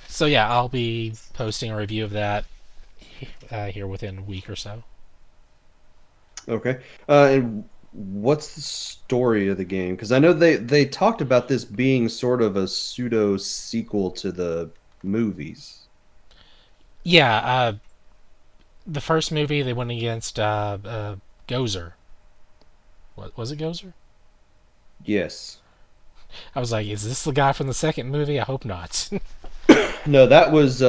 [SPEAKER 2] So yeah, I'll be posting a review of that here within a week or so.
[SPEAKER 1] Okay. And what's the story of the game? Because I know they talked about this being sort of a pseudo sequel to the movies.
[SPEAKER 2] Yeah, the first movie they went against Gozer. What was it, Gozer?
[SPEAKER 1] Yes.
[SPEAKER 2] I was like, is this the guy from the second movie? I hope not.
[SPEAKER 1] No, that was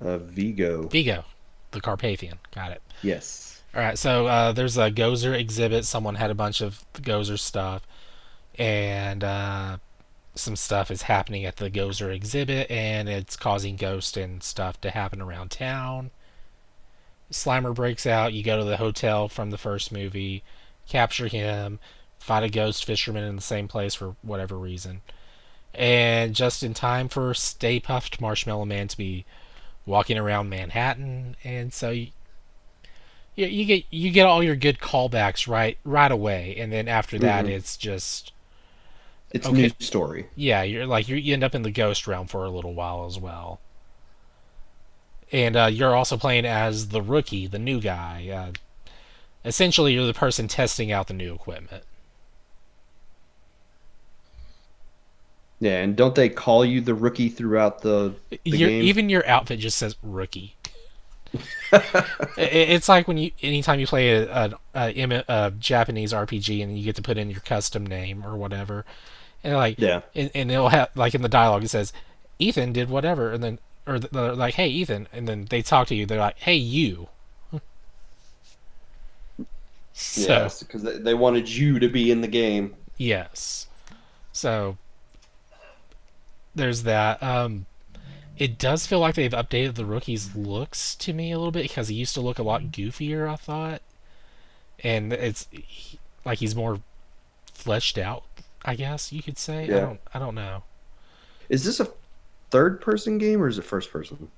[SPEAKER 1] Vigo.
[SPEAKER 2] Vigo, the Carpathian. Got it.
[SPEAKER 1] Yes.
[SPEAKER 2] All right, so there's a Gozer exhibit. Someone had a bunch of Gozer stuff, and some stuff is happening at the Gozer exhibit, and it's causing ghosts and stuff to happen around town. Slimer breaks out. You go to the hotel from the first movie, capture him, fight a ghost fisherman in the same place for whatever reason, and just in time for Stay Puft Marshmallow Man to be walking around Manhattan, and so you get all your good callbacks right away, and then after that
[SPEAKER 1] Mm-hmm.
[SPEAKER 2] it's just
[SPEAKER 1] It's a new
[SPEAKER 2] okay.
[SPEAKER 1] story.
[SPEAKER 2] Yeah, you end up in the ghost realm for a little while as well, and you're also playing as the rookie, the new guy. Essentially, you're the person testing out the new equipment.
[SPEAKER 1] Yeah, and don't they call you the rookie throughout the game?
[SPEAKER 2] Even your outfit just says rookie. It's like when anytime you play a Japanese RPG and you get to put in your custom name or whatever, and
[SPEAKER 1] Yeah.
[SPEAKER 2] and it'll have like in the dialogue it says Ethan did whatever, and then they're like, hey Ethan, and then they talk to you, they're like, hey you. So
[SPEAKER 1] Yes, because they wanted you to be in the game.
[SPEAKER 2] yes, so there's that. It does feel like they've updated the rookie's looks to me a little bit because he used to look a lot goofier, I thought, and like he's more fleshed out. I guess you could say.
[SPEAKER 1] Yeah.
[SPEAKER 2] I don't know.
[SPEAKER 1] Is this a third person game or is it first person?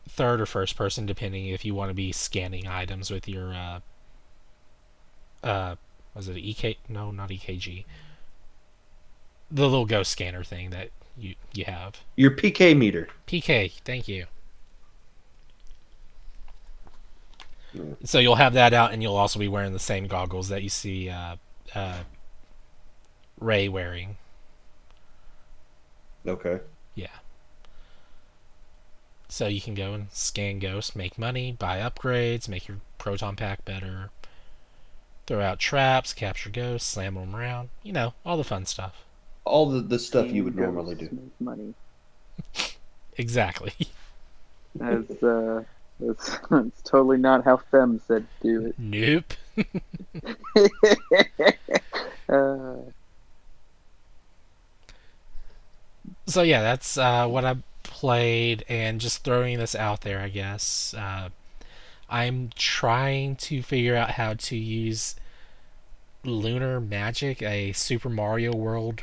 [SPEAKER 2] Third or first person, depending if you want to be scanning items with your uh was it EK? No, not EKG. The little ghost scanner thing that you have.
[SPEAKER 1] Your PK meter.
[SPEAKER 2] PK. Thank you.
[SPEAKER 1] Yeah.
[SPEAKER 2] So you'll have that out, and you'll also be wearing the same goggles that you see Ray wearing.
[SPEAKER 1] Okay.
[SPEAKER 2] Yeah. So you can go and scan ghosts, make money, buy upgrades, make your proton pack better, throw out traps, capture ghosts, slam them around. You know, all the fun stuff.
[SPEAKER 1] All the stuff you would
[SPEAKER 3] And
[SPEAKER 1] normally
[SPEAKER 3] ghosts
[SPEAKER 1] do.
[SPEAKER 3] make money.
[SPEAKER 2] Exactly.
[SPEAKER 3] That's totally not how Fem said do
[SPEAKER 2] Nope.
[SPEAKER 3] it.
[SPEAKER 2] So yeah, that's what I played, and just throwing this out there, I guess. I'm trying to figure out how to use Lunar Magic, a Super Mario World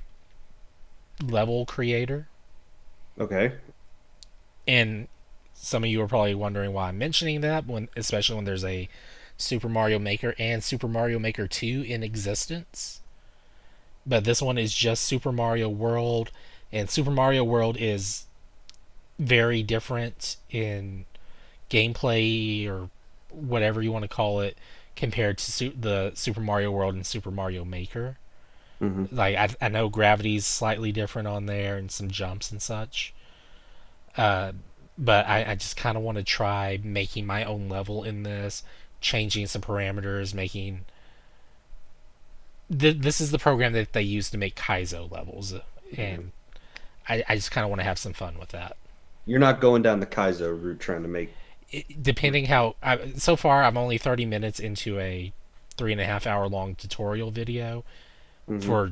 [SPEAKER 2] level creator.
[SPEAKER 1] Okay.
[SPEAKER 2] And some of you are probably wondering why I'm mentioning that, especially when there's a Super Mario Maker and Super Mario Maker 2 in existence. But this one is just Super Mario World, and Super Mario World is very different in gameplay or whatever you want to call it compared to the Super Mario World and Super Mario Maker.
[SPEAKER 1] Hmm.
[SPEAKER 2] Like I know gravity's slightly different on there and some jumps and such. Uh, but I just kind of want to try making my own level in this, changing some parameters, making. This is the program that they use to make Kaizo levels, and I just kind of want to have some fun with that.
[SPEAKER 1] You're not going down the Kaizo route trying to make.
[SPEAKER 2] Depending how so far I'm only 30 minutes into a 3.5 hour long tutorial video
[SPEAKER 1] Hmm.
[SPEAKER 2] for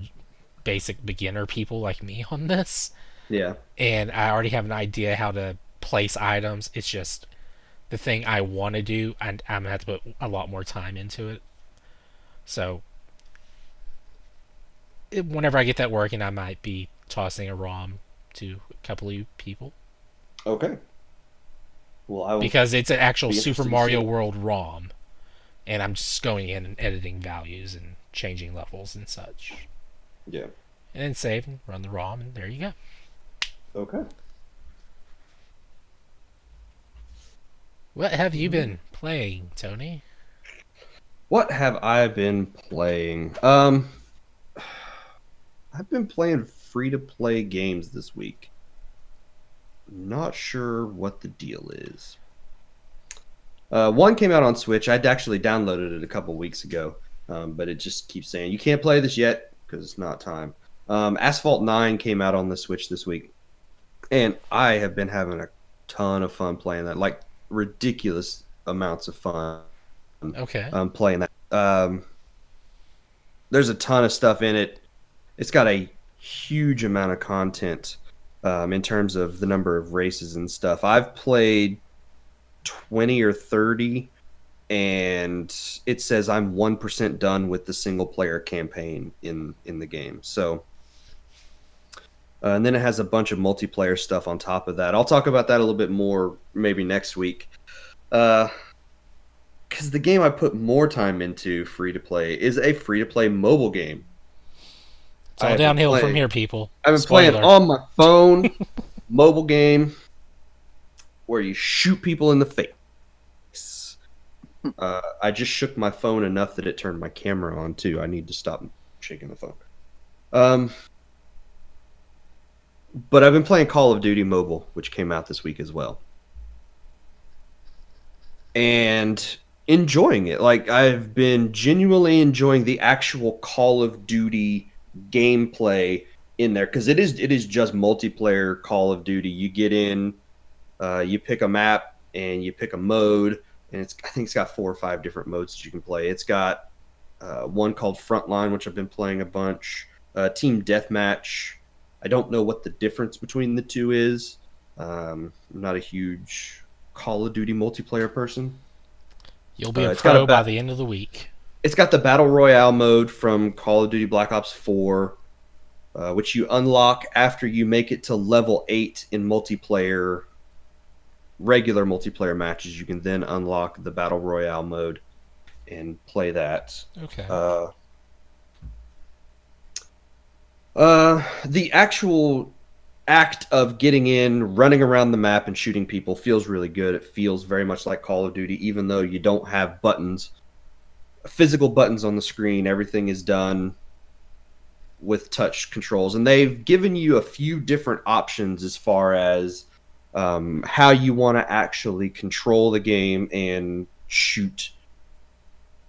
[SPEAKER 2] basic beginner people like me on this,
[SPEAKER 1] Yeah.
[SPEAKER 2] and I already have an idea how to place items. It's just the thing I want to do, and I'm gonna have to put a lot more time into it. So whenever I get that working, I might be tossing a ROM to a couple of people
[SPEAKER 1] Okay. Well, I will
[SPEAKER 2] because it's an actual
[SPEAKER 1] be
[SPEAKER 2] Super
[SPEAKER 1] interested to see
[SPEAKER 2] Mario
[SPEAKER 1] it.
[SPEAKER 2] World ROM, and I'm just going in and editing values and changing levels and such,
[SPEAKER 1] Yeah.
[SPEAKER 2] and then save and run the ROM, and there you go.
[SPEAKER 1] Okay.
[SPEAKER 2] What have you been playing, Tony?
[SPEAKER 1] What have I been playing? I've been playing free to play games this week. Not sure what the deal is. One came out on Switch. I'd actually downloaded it a couple weeks ago, but it just keeps saying you can't play this yet because it's not time. Asphalt 9 came out on the Switch this week, and I have been having a ton of fun playing that, like ridiculous amounts of fun
[SPEAKER 2] Okay.
[SPEAKER 1] playing that. There's a ton of stuff in it. It's got a huge amount of content in terms of the number of races and stuff. I've played 20 or 30, and it says I'm 1% done with the single player campaign in the game. So, and then it has a bunch of multiplayer stuff on top of that. I'll talk about that a little bit more maybe next week. Because the game I put more time into free to play is a free to play mobile game.
[SPEAKER 2] It's all downhill from here, people.
[SPEAKER 1] I've been playing
[SPEAKER 2] Spoiler.
[SPEAKER 1] on my phone, mobile game where you shoot people in the face. I just shook my phone enough that it turned my camera on too. I need to stop shaking the phone. But I've been playing Call of Duty Mobile, which came out this week as well, and enjoying it. Like I've been genuinely enjoying the actual Call of Duty gameplay in there because it is just multiplayer Call of Duty. You get in, you pick a map and you pick a mode, and I think it's got 4 or 5 different modes that you can play. It's got one called Frontline, which I've been playing a bunch. Team Deathmatch. I don't know what the difference between the two is. I'm not a huge Call of Duty multiplayer person.
[SPEAKER 2] You'll be a
[SPEAKER 1] It's got
[SPEAKER 2] pro by the end of the week.
[SPEAKER 1] It's got the Battle Royale mode from Call of Duty Black Ops 4, which you unlock after you make it to level 8 in multiplayer, regular multiplayer matches. You can then unlock the Battle Royale mode and play that.
[SPEAKER 2] Okay.
[SPEAKER 1] The actual act of getting in, running around the map, and shooting people feels really good. It feels very much like Call of Duty, even though you don't have buttons, physical buttons on the screen. Everything is done with touch controls, and they've given you a few different options as far as how you want to actually control the game and shoot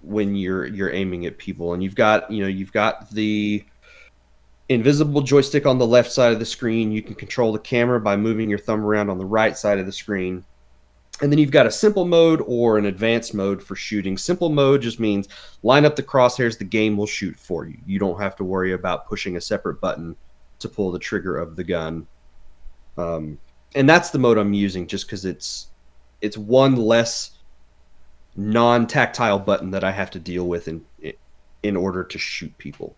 [SPEAKER 1] when you're aiming at people. And you've got the invisible joystick on the left side of the screen. You can control the camera by moving your thumb around on the right side of the screen. And then you've got a simple mode or an advanced mode for shooting. Simple mode just means line up the crosshairs, the game will shoot for you. You don't have to worry about pushing a separate button to pull the trigger of the gun. And that's the mode I'm using just because it's one less non-tactile button that I have to deal with in order to shoot people.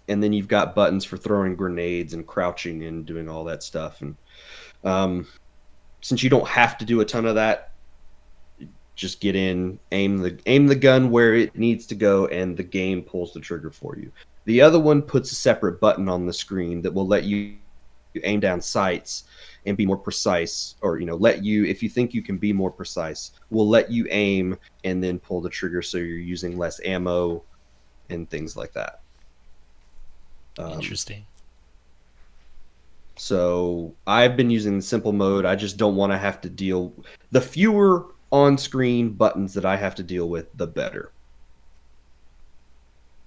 [SPEAKER 1] And then you've got buttons for throwing grenades and crouching and doing all that stuff. And since you don't have to do a ton of that, just get in, aim the gun where it needs to go, and the game pulls the trigger for you. The other one puts a separate button on the screen that will let you aim down sights and be more precise, or let you, if you think you can be more precise, will let you aim and then pull the trigger so you're using less ammo and things like that.
[SPEAKER 2] Interesting.
[SPEAKER 1] So I've been using the simple mode. I just don't want to have to deal. The fewer on-screen buttons that I have to deal with, the better.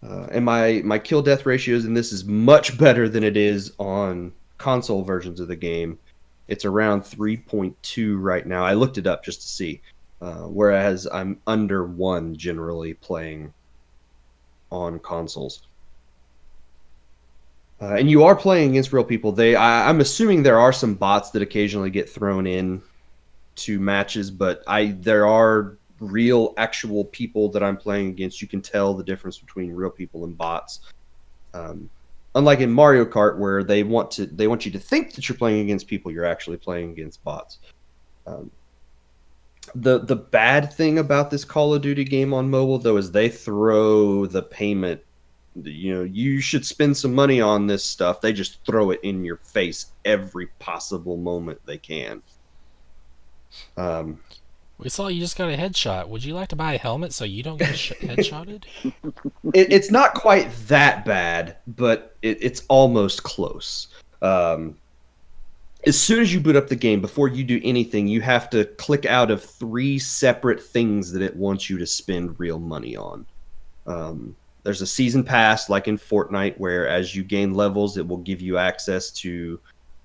[SPEAKER 1] And my kill-death ratios in this is much better than it is on console versions of the game. It's around 3.2 right now. I looked it up just to see. Whereas I'm under 1 generally playing on consoles. And you are playing against real people. I'm assuming there are some bots that occasionally get thrown in to matches, but there are real, actual people that I'm playing against. You can tell the difference between real people and bots. Unlike in Mario Kart, where they want you to think that you're playing against people, you're actually playing against bots. The bad thing about this Call of Duty game on mobile, though, is they throw the payment. You should spend some money on this stuff. They just throw it in your face every possible moment they can.
[SPEAKER 2] We saw you just got a headshot. Would you like to buy a helmet so you don't get headshotted?
[SPEAKER 1] It's not quite that bad, but it's almost close. As soon as you boot up the game, before you do anything, you have to click out of 3 separate things that it wants you to spend real money on. There's a season pass, like in Fortnite, where as you gain levels, it will give you access to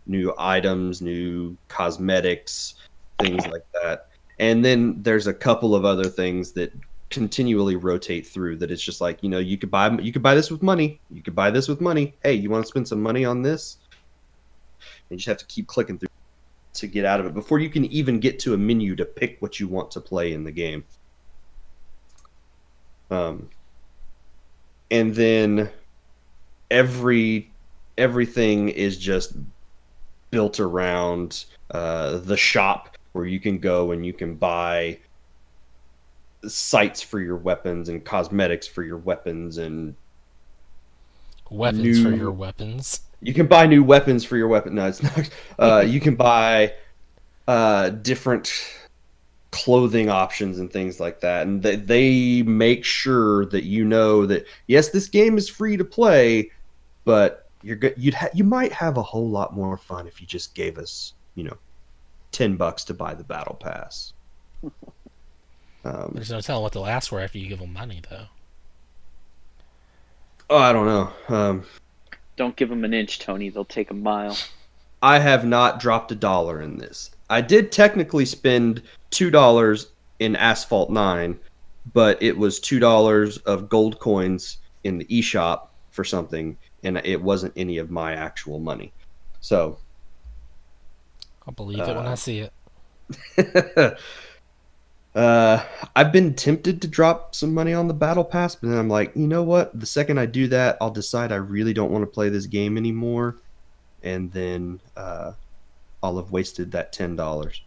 [SPEAKER 1] new items, new cosmetics, things like that. And then there's a couple of other things that continually rotate through that it's just like, you could buy this with money. You could buy this with money. Hey, you want to spend some money on this? And you just have to keep clicking through to get out of it before you can even get to a menu to pick what you want to play in the game. And then everything is just built around the shop, where you can go and you can buy sights for your weapons and cosmetics for your weapons and
[SPEAKER 2] weapons for your weapons.
[SPEAKER 1] You can buy new weapons for your weapon. No, it's not. You can buy different clothing options and things like that, and they make sure that that yes, this game is free to play, but you might have a whole lot more fun if you just gave us $10 to buy the battle pass.
[SPEAKER 2] There's no telling what they'll ask for after you give them money, though.
[SPEAKER 1] Oh, I don't know.
[SPEAKER 3] Don't give them an inch, Tony. They'll take a mile.
[SPEAKER 1] I have not dropped $1 in this. I did technically spend $2 in Asphalt 9, but it was $2 of gold coins in the eShop for something, and it wasn't any of my actual money. So
[SPEAKER 2] I'll believe it when I see it.
[SPEAKER 1] I've been tempted to drop some money on the battle pass, but then I'm like, you know what? The second I do that, I'll decide I really don't want to play this game anymore, and then I'll have wasted that $10.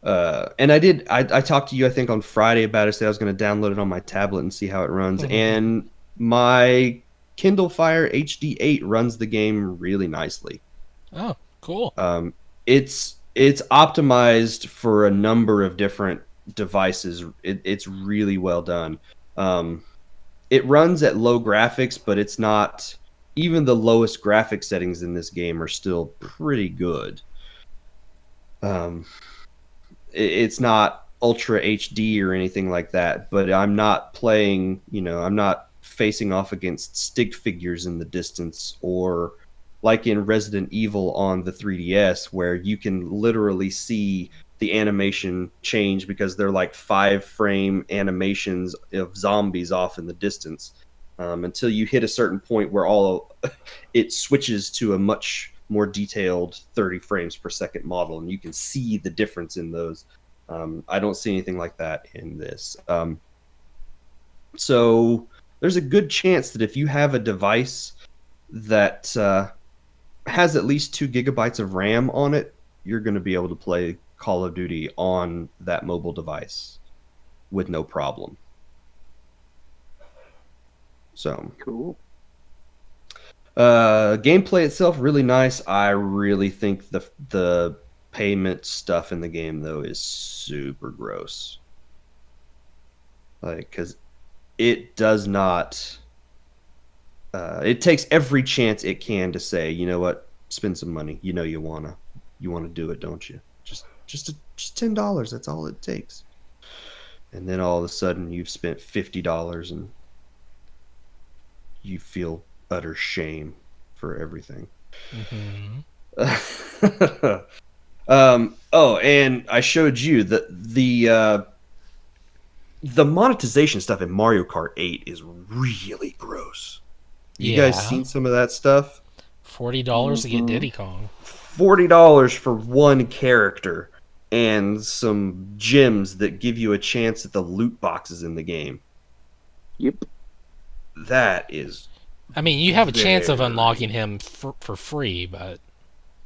[SPEAKER 1] And I talked to you, I think, on Friday about it. Said I was going to download it on my tablet and see how it runs. And my Kindle Fire HD8 runs the game really nicely.
[SPEAKER 2] Oh, cool.
[SPEAKER 1] It's optimized for a number of different devices. It's really well done. It runs at low graphics, but it's not. Even the lowest graphic settings in this game are still pretty good. It's not ultra HD or anything like that, but I'm not playing, I'm not facing off against stick figures in the distance, or like in Resident Evil on the 3DS, where you can literally see the animation change because they're like 5-frame animations of zombies off in the distance, until you hit a certain point where it switches to a much more detailed 30 frames per second model, and you can see the difference in those. I don't see anything like that in this. So there's a good chance that if you have a device that has at least 2 gigabytes of RAM on it, you're going to be able to play Call of Duty on that mobile device with no problem. So
[SPEAKER 3] Cool.
[SPEAKER 1] Gameplay itself really nice. I really think the payment stuff in the game though is super gross. Like, because it does not. It takes every chance it can to say, you know what, spend some money. You wanna do it, don't you? Just $10. That's all it takes. And then all of a sudden you've spent $50 and you feel utter shame for everything.
[SPEAKER 2] Mm-hmm.
[SPEAKER 1] Oh, and I showed you the monetization stuff in Mario Kart 8 is really gross. You guys
[SPEAKER 2] Yeah.
[SPEAKER 1] seen some of that stuff?
[SPEAKER 2] $40 to get Diddy Kong.
[SPEAKER 1] $40 for one character and some gems that give you a chance at the loot boxes in the game.
[SPEAKER 3] Yep.
[SPEAKER 1] That is.
[SPEAKER 2] I mean, you have a chance of unlocking him for free, but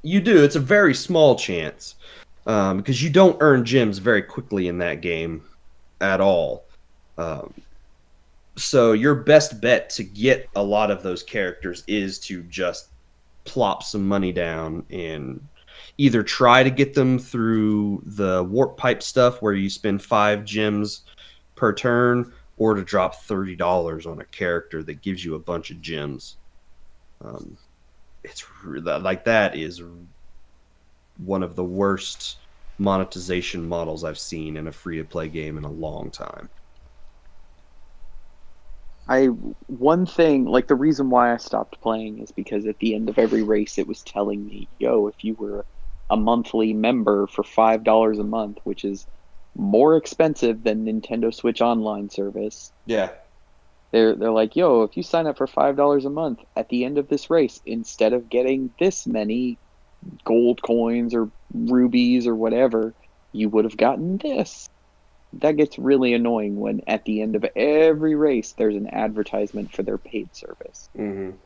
[SPEAKER 1] you do. It's a very small chance, because you don't earn gems very quickly in that game at all. So your best bet to get a lot of those characters is to just plop some money down and either try to get them through the warp pipe stuff where you spend 5 gems per turn, or to drop $30 on a character that gives you a bunch of gems. It's like, that is one of the worst monetization models I've seen in a free-to-play game in a long time.
[SPEAKER 3] One thing, like, the reason why I stopped playing is because at the end of every race it was telling me, yo, if you were a monthly member for $5 a month, which is more expensive than Nintendo Switch Online service.
[SPEAKER 1] Yeah.
[SPEAKER 3] They're like, yo, if you sign up for $5 a month at the end of this race, instead of getting this many gold coins or rubies or whatever, you would have gotten this. That gets really annoying when at the end of every race there's an advertisement for their paid service.
[SPEAKER 1] Mm-hmm.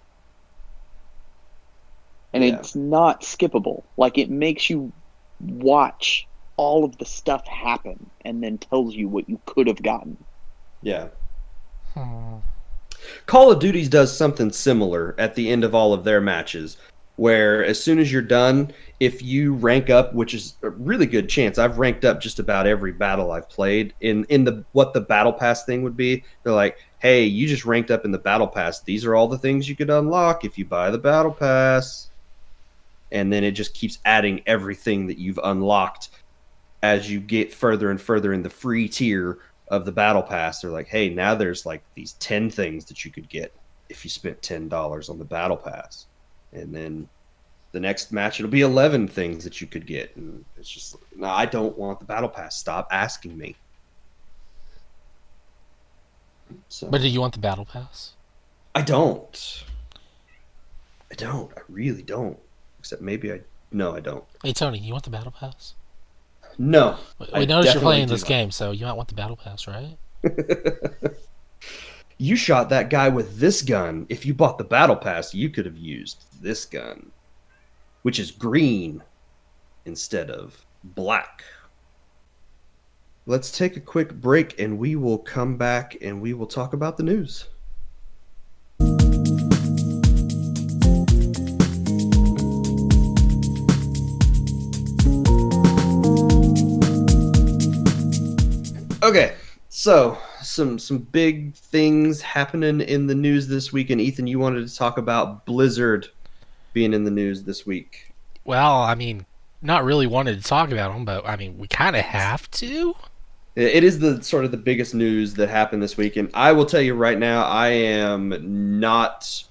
[SPEAKER 3] And it's not skippable. Like, it makes you watch all of the stuff happen and then tells you what you could have gotten.
[SPEAKER 1] Yeah. Call of Duty does something similar at the end of all of their matches, where as soon as you're done, if you rank up, which is a really good chance, I've ranked up just about every battle I've played in the what the battle pass thing would be. They're like, hey, you just ranked up in the battle pass. These are all the things you could unlock if you buy the battle pass. And then it just keeps adding everything that you've unlocked as you get further and further in the free tier of the battle pass. They're like, hey, now there's like these 10 things that you could get if you spent $10 on the battle pass. And then the next match, it'll be 11 things that you could get. And it's just, no, I don't want the battle pass. Stop asking me.
[SPEAKER 2] But do
[SPEAKER 1] So
[SPEAKER 2] you want the battle pass?
[SPEAKER 1] I don't. I don't. I really don't. Except maybe I. No, I don't.
[SPEAKER 2] Hey Tony, you want the battle pass?
[SPEAKER 1] No,
[SPEAKER 2] We
[SPEAKER 1] I
[SPEAKER 2] noticed you're
[SPEAKER 1] definitely
[SPEAKER 2] playing
[SPEAKER 1] do
[SPEAKER 2] this
[SPEAKER 1] not.
[SPEAKER 2] game, so you might want the battle pass, right?
[SPEAKER 1] You shot that guy with this gun. If you bought the battle pass, you could have used this gun, which is green instead of black. Let's take a quick break and we will come back and we will talk about the news. Okay, so some big things happening in the news this week, and Ethan, you wanted to talk about Blizzard being in the news this week.
[SPEAKER 2] Well, I mean, not really wanted to talk about them, but I mean, we kind of have to.
[SPEAKER 1] It is the sort of the biggest news that happened this week, and I will tell you right now, I am not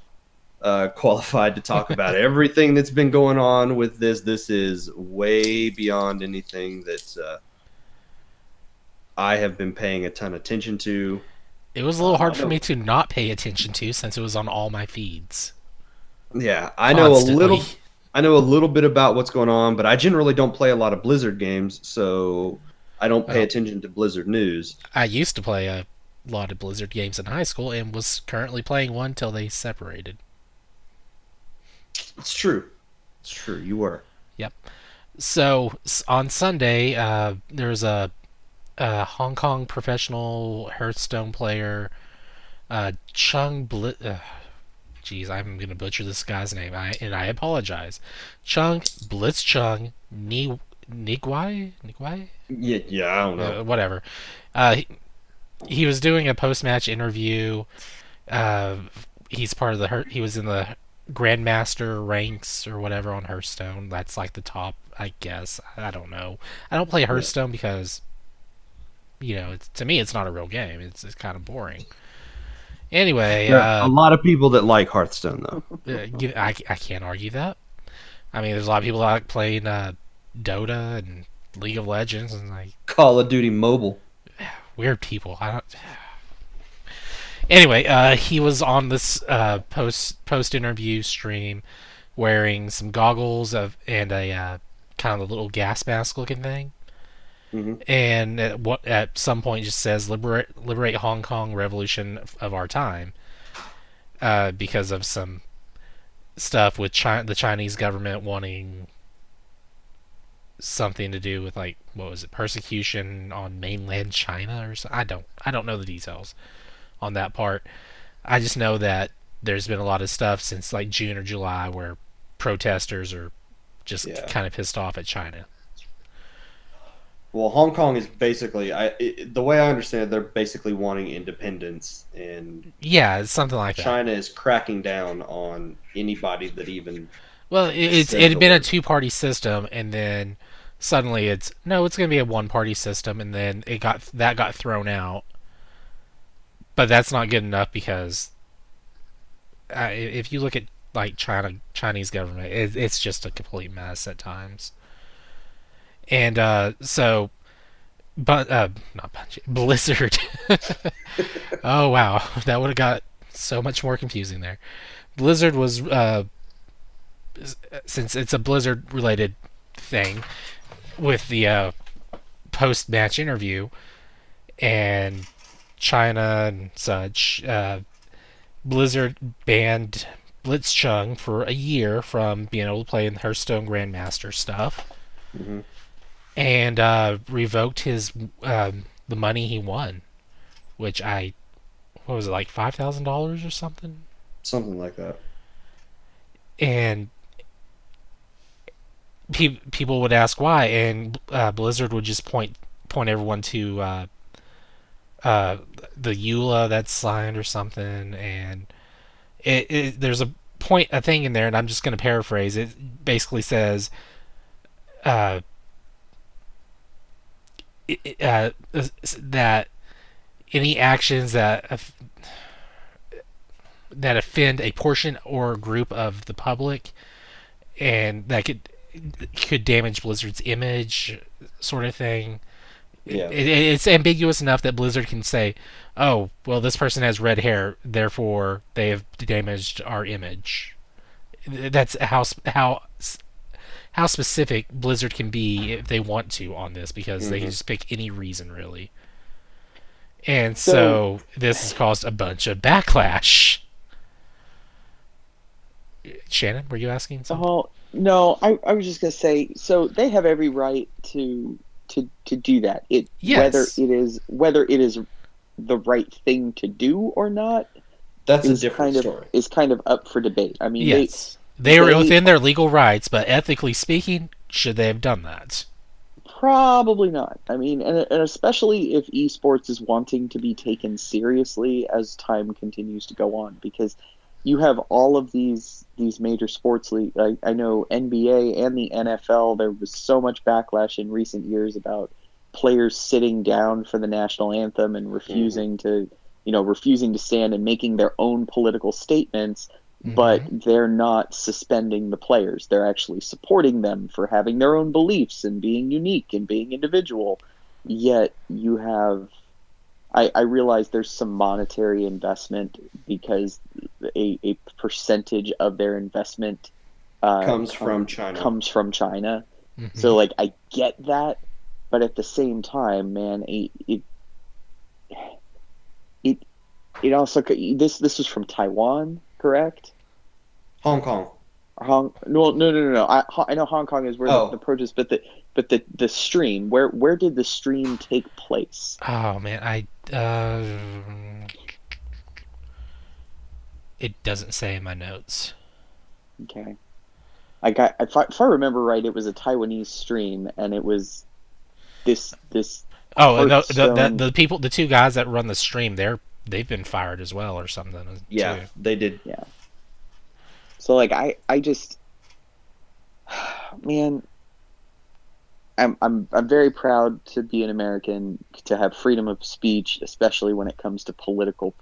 [SPEAKER 1] qualified to talk about everything that's been going on with this. This is way beyond anything that I have been paying a ton of attention to.
[SPEAKER 2] It was a little
[SPEAKER 1] I
[SPEAKER 2] hard for me
[SPEAKER 1] know,
[SPEAKER 2] to not pay attention to since it was on all my feeds
[SPEAKER 1] yeah,
[SPEAKER 2] constantly.
[SPEAKER 1] I know a little bit about what's going on, but I generally don't play a lot of Blizzard games, so I don't pay
[SPEAKER 2] Well,
[SPEAKER 1] attention to Blizzard news.
[SPEAKER 2] I used to play a lot of Blizzard games in high school and was currently playing one till they separated.
[SPEAKER 1] It's true. It's true. You were.
[SPEAKER 2] Yep. So on Sunday, there was a Hong Kong professional Hearthstone player, Chung Blitz. Jeez, I'm gonna butcher this guy's name, and I apologize. Chung Blitzchung Niguai,
[SPEAKER 1] Yeah, yeah. I don't know.
[SPEAKER 2] whatever. He was doing a post-match interview. Uh, he's part of the. He was in the Grandmaster ranks or whatever on Hearthstone. That's like the top, I guess. I don't know. I don't play
[SPEAKER 1] Yeah.
[SPEAKER 2] Hearthstone because to me, it's not a real game. It's kind of boring. Anyway,
[SPEAKER 1] There are a lot of people that like Hearthstone, though.
[SPEAKER 2] I can't argue that. I mean, there's a lot of people that like playing Dota and League of Legends and like
[SPEAKER 1] Call of Duty Mobile.
[SPEAKER 2] weird people. I don't. Anyway, he was on this post interview stream wearing some goggles and a kind of a little gas mask looking thing.
[SPEAKER 1] Hmm.
[SPEAKER 2] And at some point just says liberate Hong Kong revolution of our time, because of some stuff with the Chinese government wanting something to do with like what was it, persecution on mainland China or something. I don't know the details on that part. I just know that there's been a lot of stuff since like June or July where protesters are just
[SPEAKER 1] Yeah.
[SPEAKER 2] kind of pissed off at China.
[SPEAKER 1] Well, Hong Kong is basically, the way I understand it, they're basically wanting independence, and
[SPEAKER 2] Yeah, it's something like that.
[SPEAKER 1] China is cracking down on anybody that even
[SPEAKER 2] Well, it
[SPEAKER 1] says
[SPEAKER 2] had
[SPEAKER 1] the
[SPEAKER 2] been a
[SPEAKER 1] word.
[SPEAKER 2] two-party system, and then suddenly it's no, it's going to be a one-party system, and then that got thrown out. But that's not good enough because if you look at like Chinese government, it's just a complete mess at times. And but not Bungie, Blizzard. Oh wow, that would have got so much more confusing there. Blizzard was since it's a Blizzard related thing with the post match interview and China and such. Blizzard banned Blitzchung for a year from being able to play in Hearthstone Grandmaster stuff,
[SPEAKER 1] Hmm.
[SPEAKER 2] and revoked his the money he won, which what was it, like $5,000 or something,
[SPEAKER 1] Something like that.
[SPEAKER 2] and people would ask why, and Blizzard would just point everyone to uh, the EULA that's signed or something, and there's a thing in there, and I'm just going to paraphrase. It basically says, uh, that any actions that offend a portion or group of the public and that could damage Blizzard's image, sort of thing,
[SPEAKER 1] Yeah.
[SPEAKER 2] It's ambiguous enough that Blizzard can say, "Oh, well, this person has red hair, therefore they have damaged our image." That's how specific Blizzard can be if they want to on this, because they can
[SPEAKER 1] Hmm.
[SPEAKER 2] just pick any reason really. And
[SPEAKER 3] So,
[SPEAKER 2] so this has caused a bunch of backlash. Shannon, were you asking something?
[SPEAKER 3] no, I was just gonna say, so they have every right to do that. It
[SPEAKER 2] Yes.
[SPEAKER 3] whether it is the right thing to do or not
[SPEAKER 1] That's a different story.
[SPEAKER 3] is kind of up for debate. I mean,
[SPEAKER 2] Yes. They are
[SPEAKER 3] they
[SPEAKER 2] within their legal rights, but ethically speaking, should they have done that?
[SPEAKER 3] probably not. I mean, and especially if esports is wanting to be taken seriously as time continues to go on, because you have all of these major sports league. I know NBA and the NFL. There was so much backlash in recent years about players sitting down for the national anthem and
[SPEAKER 1] Hmm.
[SPEAKER 3] refusing to stand and making their own political statements, but
[SPEAKER 2] Mm-hmm.
[SPEAKER 3] they're not suspending the players. They're actually supporting them for having their own beliefs and being unique and being individual. Yet you have, I realize there's some monetary investment because a percentage of their investment
[SPEAKER 1] Comes from China.
[SPEAKER 3] comes from China.
[SPEAKER 2] Mm-hmm.
[SPEAKER 3] So like I get that, but at the same time, man, it it also this was from Taiwan, correct?
[SPEAKER 1] Hong Kong.
[SPEAKER 3] No. I know Hong Kong is where the
[SPEAKER 1] Oh,
[SPEAKER 3] protest, but the stream, where did the stream take place?
[SPEAKER 2] Oh man, it doesn't say in my notes.
[SPEAKER 3] Okay, if I remember right, it was a Taiwanese stream, and it was this
[SPEAKER 2] Oh, no,
[SPEAKER 3] Hearthstone.
[SPEAKER 2] the people, the two guys that run the stream, they've been fired as well or something
[SPEAKER 1] yeah,
[SPEAKER 2] too.
[SPEAKER 1] they did.
[SPEAKER 3] Yeah, so like I just man, I'm very proud to be an American, to have freedom of speech, especially when it comes to political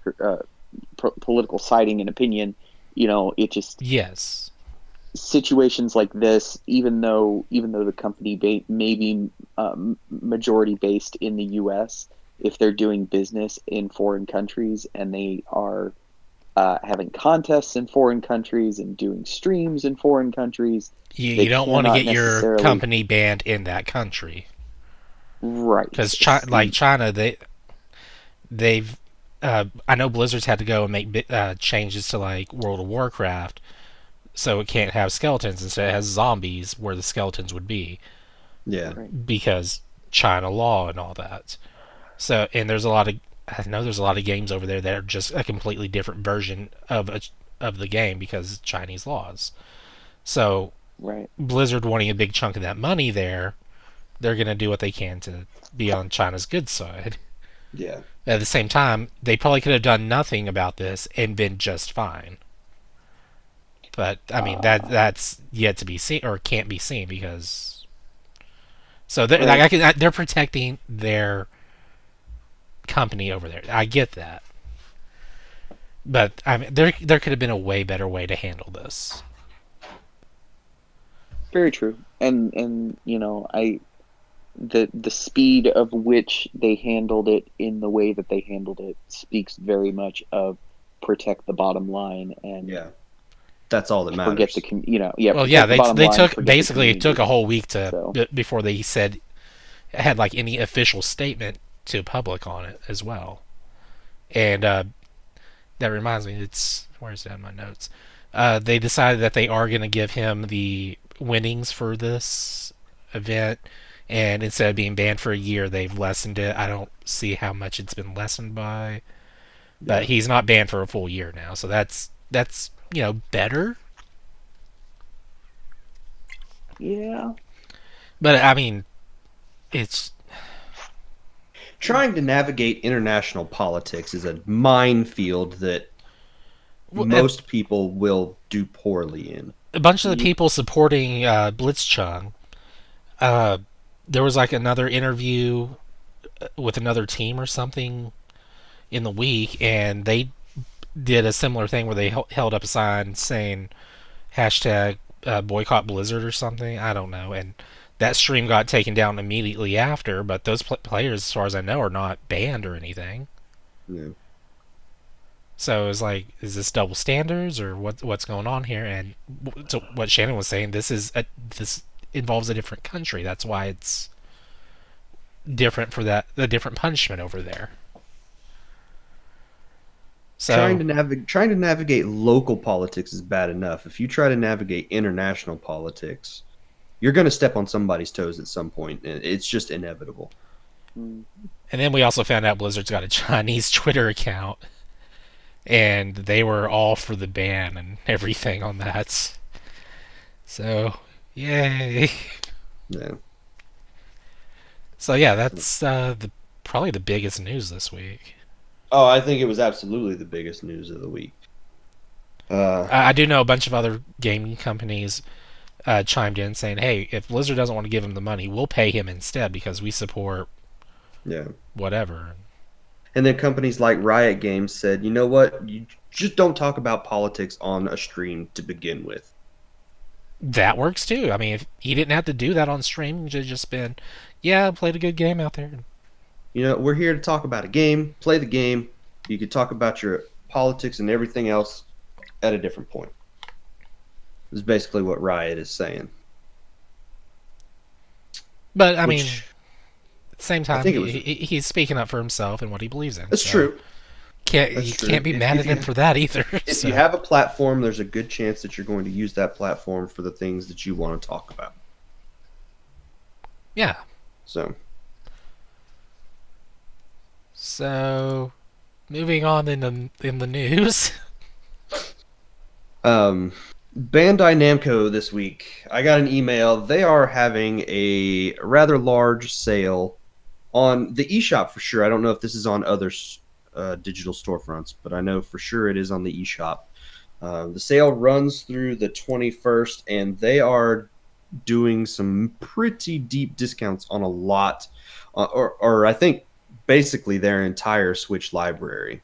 [SPEAKER 3] siding and opinion. It just,
[SPEAKER 2] Yes.
[SPEAKER 3] situations like this, even though the company may be majority based in the U.S., if they're doing business in foreign countries and they are having contests in foreign countries and doing streams in foreign countries, they
[SPEAKER 2] You don't want to
[SPEAKER 3] cannot
[SPEAKER 2] get your
[SPEAKER 3] necessarily.
[SPEAKER 2] company banned in that country,
[SPEAKER 3] Right.
[SPEAKER 2] because like China, they've I know Blizzard's had to go and make changes to like World of Warcraft, so it can't have skeletons, instead it has zombies where the skeletons would be,
[SPEAKER 1] Yeah.
[SPEAKER 3] Right.
[SPEAKER 2] because China law and all that. So, and there's a lot of, I know there's a lot of games over there that are just a completely different version of the game because Chinese laws. So
[SPEAKER 3] Right.
[SPEAKER 2] Blizzard wanting a big chunk of that money there, they're gonna do what they can to be on China's good side.
[SPEAKER 1] Yeah.
[SPEAKER 2] At the same time, they probably could have done nothing about this and been just fine. But I mean
[SPEAKER 3] Uh,
[SPEAKER 2] that's yet to be seen, or can't be seen, because so they're like
[SPEAKER 3] right.
[SPEAKER 2] they're protecting their company over there. I get that, but I mean there could have been a way better way to handle this.
[SPEAKER 3] Very true. And the speed of which they handled it in the way that they handled it speaks very much of protect the bottom line and
[SPEAKER 1] Yeah. That's all that
[SPEAKER 3] forget
[SPEAKER 1] matters.
[SPEAKER 3] yeah,
[SPEAKER 2] Well, yeah,
[SPEAKER 3] protect the bottom
[SPEAKER 2] they
[SPEAKER 3] line,
[SPEAKER 2] took
[SPEAKER 3] forget the
[SPEAKER 2] basically it took
[SPEAKER 3] community.
[SPEAKER 2] a whole week to
[SPEAKER 3] So,
[SPEAKER 2] before they said had like any official statement to public on it as well. And that reminds me, it's where's it in my notes? They decided that they are going to give him the winnings for this event, and instead of being banned for a year, they've lessened it. I don't see how much it's been lessened by, but
[SPEAKER 1] Yeah.
[SPEAKER 2] he's not banned for a full year now, so that's better.
[SPEAKER 3] yeah.
[SPEAKER 2] But I mean, it's
[SPEAKER 1] Trying to navigate international politics is a minefield that
[SPEAKER 2] a
[SPEAKER 1] most people will do poorly in.
[SPEAKER 2] bunch of the
[SPEAKER 3] Ye-
[SPEAKER 2] people supporting Blitzchung. Uh, there was like another interview with another team or something in the week, and they did a similar thing where they held up a sign saying hashtag boycott Blizzard or something. I don't know, and that stream got taken down immediately after, but those players, as far as I know, are not banned or anything.
[SPEAKER 1] Yeah.
[SPEAKER 2] So it's like, is this double standards or what's going on here? And so what Shannon was saying, this involves a different country. That's why it's different for the different punishment over there.
[SPEAKER 1] Trying
[SPEAKER 2] So
[SPEAKER 1] to navigate local politics is bad enough. If you try to navigate international politics, you're going to step on somebody's toes at some point, and it's just inevitable.
[SPEAKER 2] And then we also found out Blizzard's got a Chinese Twitter account, and they were all for the ban and everything on that. So, yay!
[SPEAKER 1] Yeah.
[SPEAKER 2] So yeah, that's probably the biggest news this week.
[SPEAKER 1] Oh, I think it was absolutely the biggest news of the week.
[SPEAKER 2] I do know a bunch of other gaming companies chimed in saying, "Hey, if Blizzard doesn't want to give him the money, we'll pay him instead because we support
[SPEAKER 1] Yeah.
[SPEAKER 2] whatever."
[SPEAKER 1] And then companies like Riot Games said, you know what? You just don't talk about politics on a stream to begin with.
[SPEAKER 2] That works too. I mean, if he didn't have to do that on stream, he'd just been, yeah, played a good game out there.
[SPEAKER 1] You know, we're here to talk about a game, play the game. You could talk about your politics and everything else at a different point. Is basically what Riot is saying.
[SPEAKER 2] But I mean, at the same
[SPEAKER 1] I
[SPEAKER 2] time,
[SPEAKER 1] think it was,
[SPEAKER 2] he's speaking up for himself and what he believes in.
[SPEAKER 1] that's true.
[SPEAKER 2] You can't be mad at him for that either.
[SPEAKER 1] If you have a platform, there's a good chance that you're going to use that platform for the things that you want to talk about.
[SPEAKER 2] Yeah.
[SPEAKER 1] So,
[SPEAKER 2] moving on in the news.
[SPEAKER 1] Bandai Namco this week. I got an email. They are having a rather large sale on the eShop for sure. I don't know if this is on other digital storefronts, but I know for sure it is on the eShop. The sale runs through the 21st, and they are doing some pretty deep discounts on a lot, or I think basically their entire Switch library.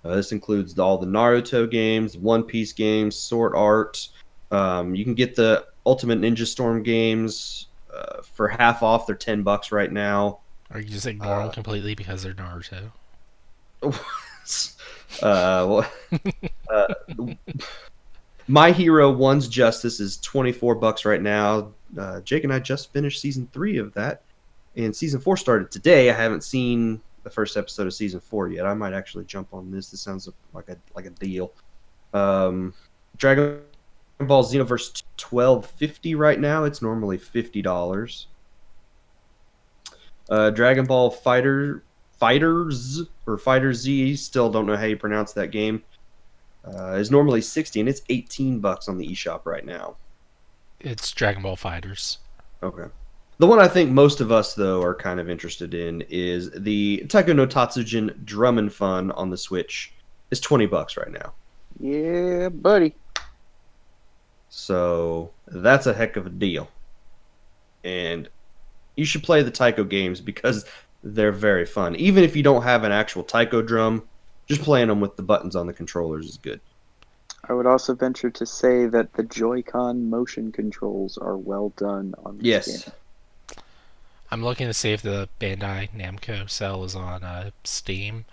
[SPEAKER 1] This includes all the Naruto games, One Piece games, Sword Art. You can get the Ultimate Ninja Storm games for half off. They're $10 right now.
[SPEAKER 2] Or you just ignore them completely because they're Naruto.
[SPEAKER 1] My Hero One's Justice is $24 right now. Jake and I just finished season 3 of that, and season 4 started today. I haven't seen the first episode of season 4 yet. I might actually jump on this. This sounds like a deal. Dragon Ball Xenoverse 1250 right now. It's normally $50. Dragon Ball Fighters or Fighter Z, still don't know how you pronounce that game, is normally $60, and it's $18 on the eShop right now.
[SPEAKER 2] It's Dragon Ball Fighters.
[SPEAKER 1] Okay. The one I think most of us, though, are kind of interested in is the Taiko no Tatsujin Drum and Fun on the Switch. It's $20 right now.
[SPEAKER 3] Yeah, buddy.
[SPEAKER 1] So that's a heck of a deal. And you should play the Taiko games because they're very fun. Even if you don't have an actual Taiko drum, just playing them with the buttons on the controllers is good.
[SPEAKER 3] I would also venture to say that the Joy-Con motion controls are well done on this game.
[SPEAKER 2] I'm looking to see if the Bandai Namco sale is on Steam.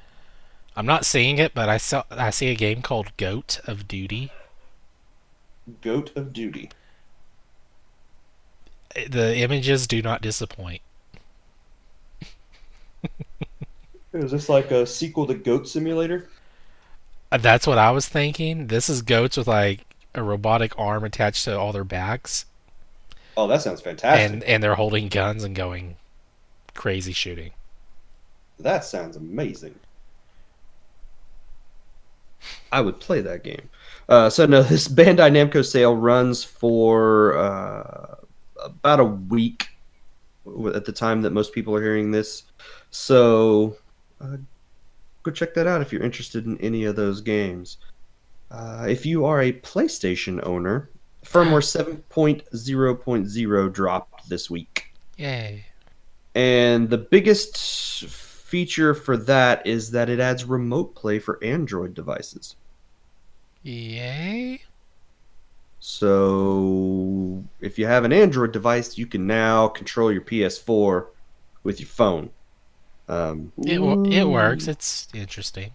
[SPEAKER 2] I'm not seeing it, but I see a game called Goat of Duty.
[SPEAKER 1] Goat of Duty.
[SPEAKER 2] The images do not disappoint.
[SPEAKER 1] Is this like a sequel to Goat Simulator?
[SPEAKER 2] That's what I was thinking. This is goats with like a robotic arm attached to all their backs.
[SPEAKER 1] Oh, that sounds fantastic.
[SPEAKER 2] And they're holding guns and going crazy shooting.
[SPEAKER 1] That sounds amazing. I would play that game. So no, this Bandai Namco sale runs for about a week at the time that most people are hearing this. So go check that out if you're interested in any of those games. If you are a PlayStation owner, firmware 7.0.0 dropped this week.
[SPEAKER 2] Yay.
[SPEAKER 1] And the biggest feature for that is that it adds remote play for Android devices.
[SPEAKER 2] Yay?
[SPEAKER 1] So if you have an Android device, you can now control your PS4 with your phone.
[SPEAKER 2] It works. It's interesting.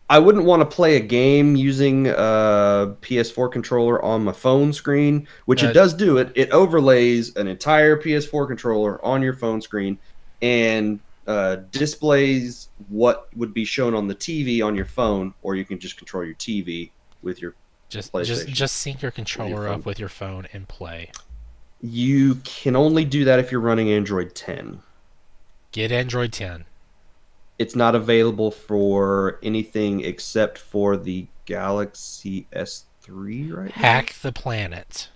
[SPEAKER 1] I wouldn't want to play a game using a PS4 controller on my phone screen, which it does do. It overlays an entire PS4 controller on your phone screen and displays what would be shown on the TV on your phone, or you can just control your TV with your PlayStation.
[SPEAKER 2] Just sync your controller up with your phone and play.
[SPEAKER 1] You can only do that if you're running Android 10.
[SPEAKER 2] Get Android 10.
[SPEAKER 1] It's not available for anything except for the Galaxy S3 right now.
[SPEAKER 2] Hack the planet.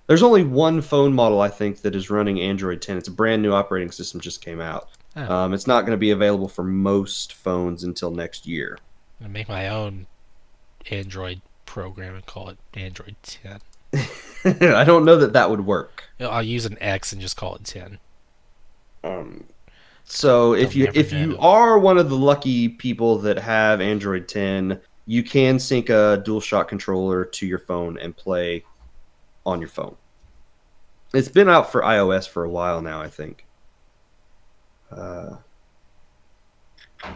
[SPEAKER 1] There's only one phone model, I think, that is running Android 10. It's a brand new operating system, just came out.
[SPEAKER 2] Oh.
[SPEAKER 1] It's not going to be available for most phones until next year.
[SPEAKER 2] I'm going to make my own Android program and call it Android 10.
[SPEAKER 1] I don't know that would work.
[SPEAKER 2] I'll use an X and just call it 10.
[SPEAKER 1] So if you are one of the lucky people that have Android 10, you can sync a DualShock controller to your phone and play on your phone. It's been out for iOS for a while now, I think.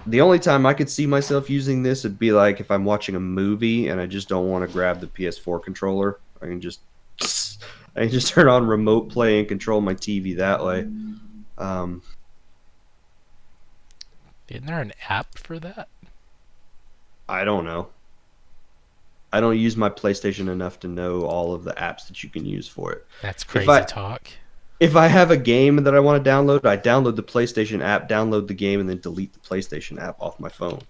[SPEAKER 1] The only time I could see myself using this would be like if I'm watching a movie and I just don't want to grab the PS4 controller. I can just turn on remote play and control my TV that way.
[SPEAKER 2] Isn't there an app for that?
[SPEAKER 1] I don't know. I don't use my PlayStation enough to know all of the apps that you can use for it.
[SPEAKER 2] That's crazy talk.
[SPEAKER 1] If I have a game that I want to download, I download the PlayStation app, download the game, and then delete the PlayStation app off my phone.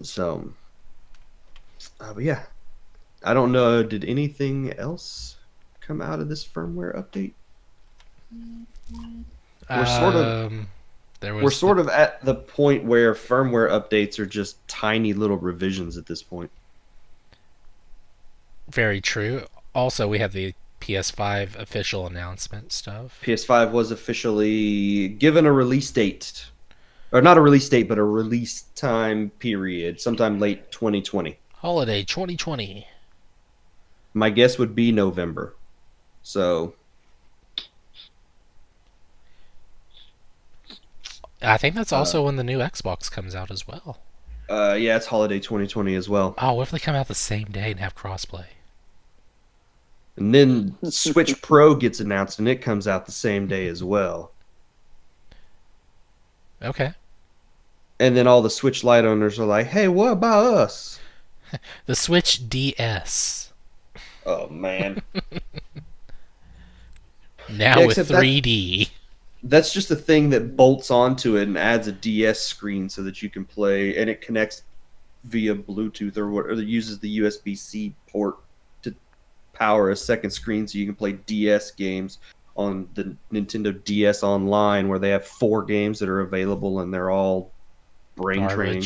[SPEAKER 1] So, but yeah. I don't know. Did anything else come out of this firmware update? We're sort of at the point where firmware updates are just tiny little revisions at this point.
[SPEAKER 2] Very true. Also, we have the PS5 official announcement stuff.
[SPEAKER 1] PS5 was officially given a release date. Or not a release date, but a release time period. Sometime late 2020.
[SPEAKER 2] Holiday 2020.
[SPEAKER 1] My guess would be November. So
[SPEAKER 2] I think that's also when the new Xbox comes out as well.
[SPEAKER 1] Yeah, it's holiday 2020 as well.
[SPEAKER 2] Oh, what if they come out the same day and have crossplay?
[SPEAKER 1] And then Switch Pro gets announced and it comes out the same day as well.
[SPEAKER 2] Okay.
[SPEAKER 1] And then all the Switch Lite owners are like, hey, what about us?
[SPEAKER 2] The Switch DS.
[SPEAKER 1] Oh, man.
[SPEAKER 2] Now with 3D.
[SPEAKER 1] That's just a thing that bolts onto it and adds a DS screen so that you can play, and it connects via Bluetooth or uses the USB-C port to power a second screen so you can play DS games on the Nintendo DS Online, where they have 4 games that are available and they're all brain training.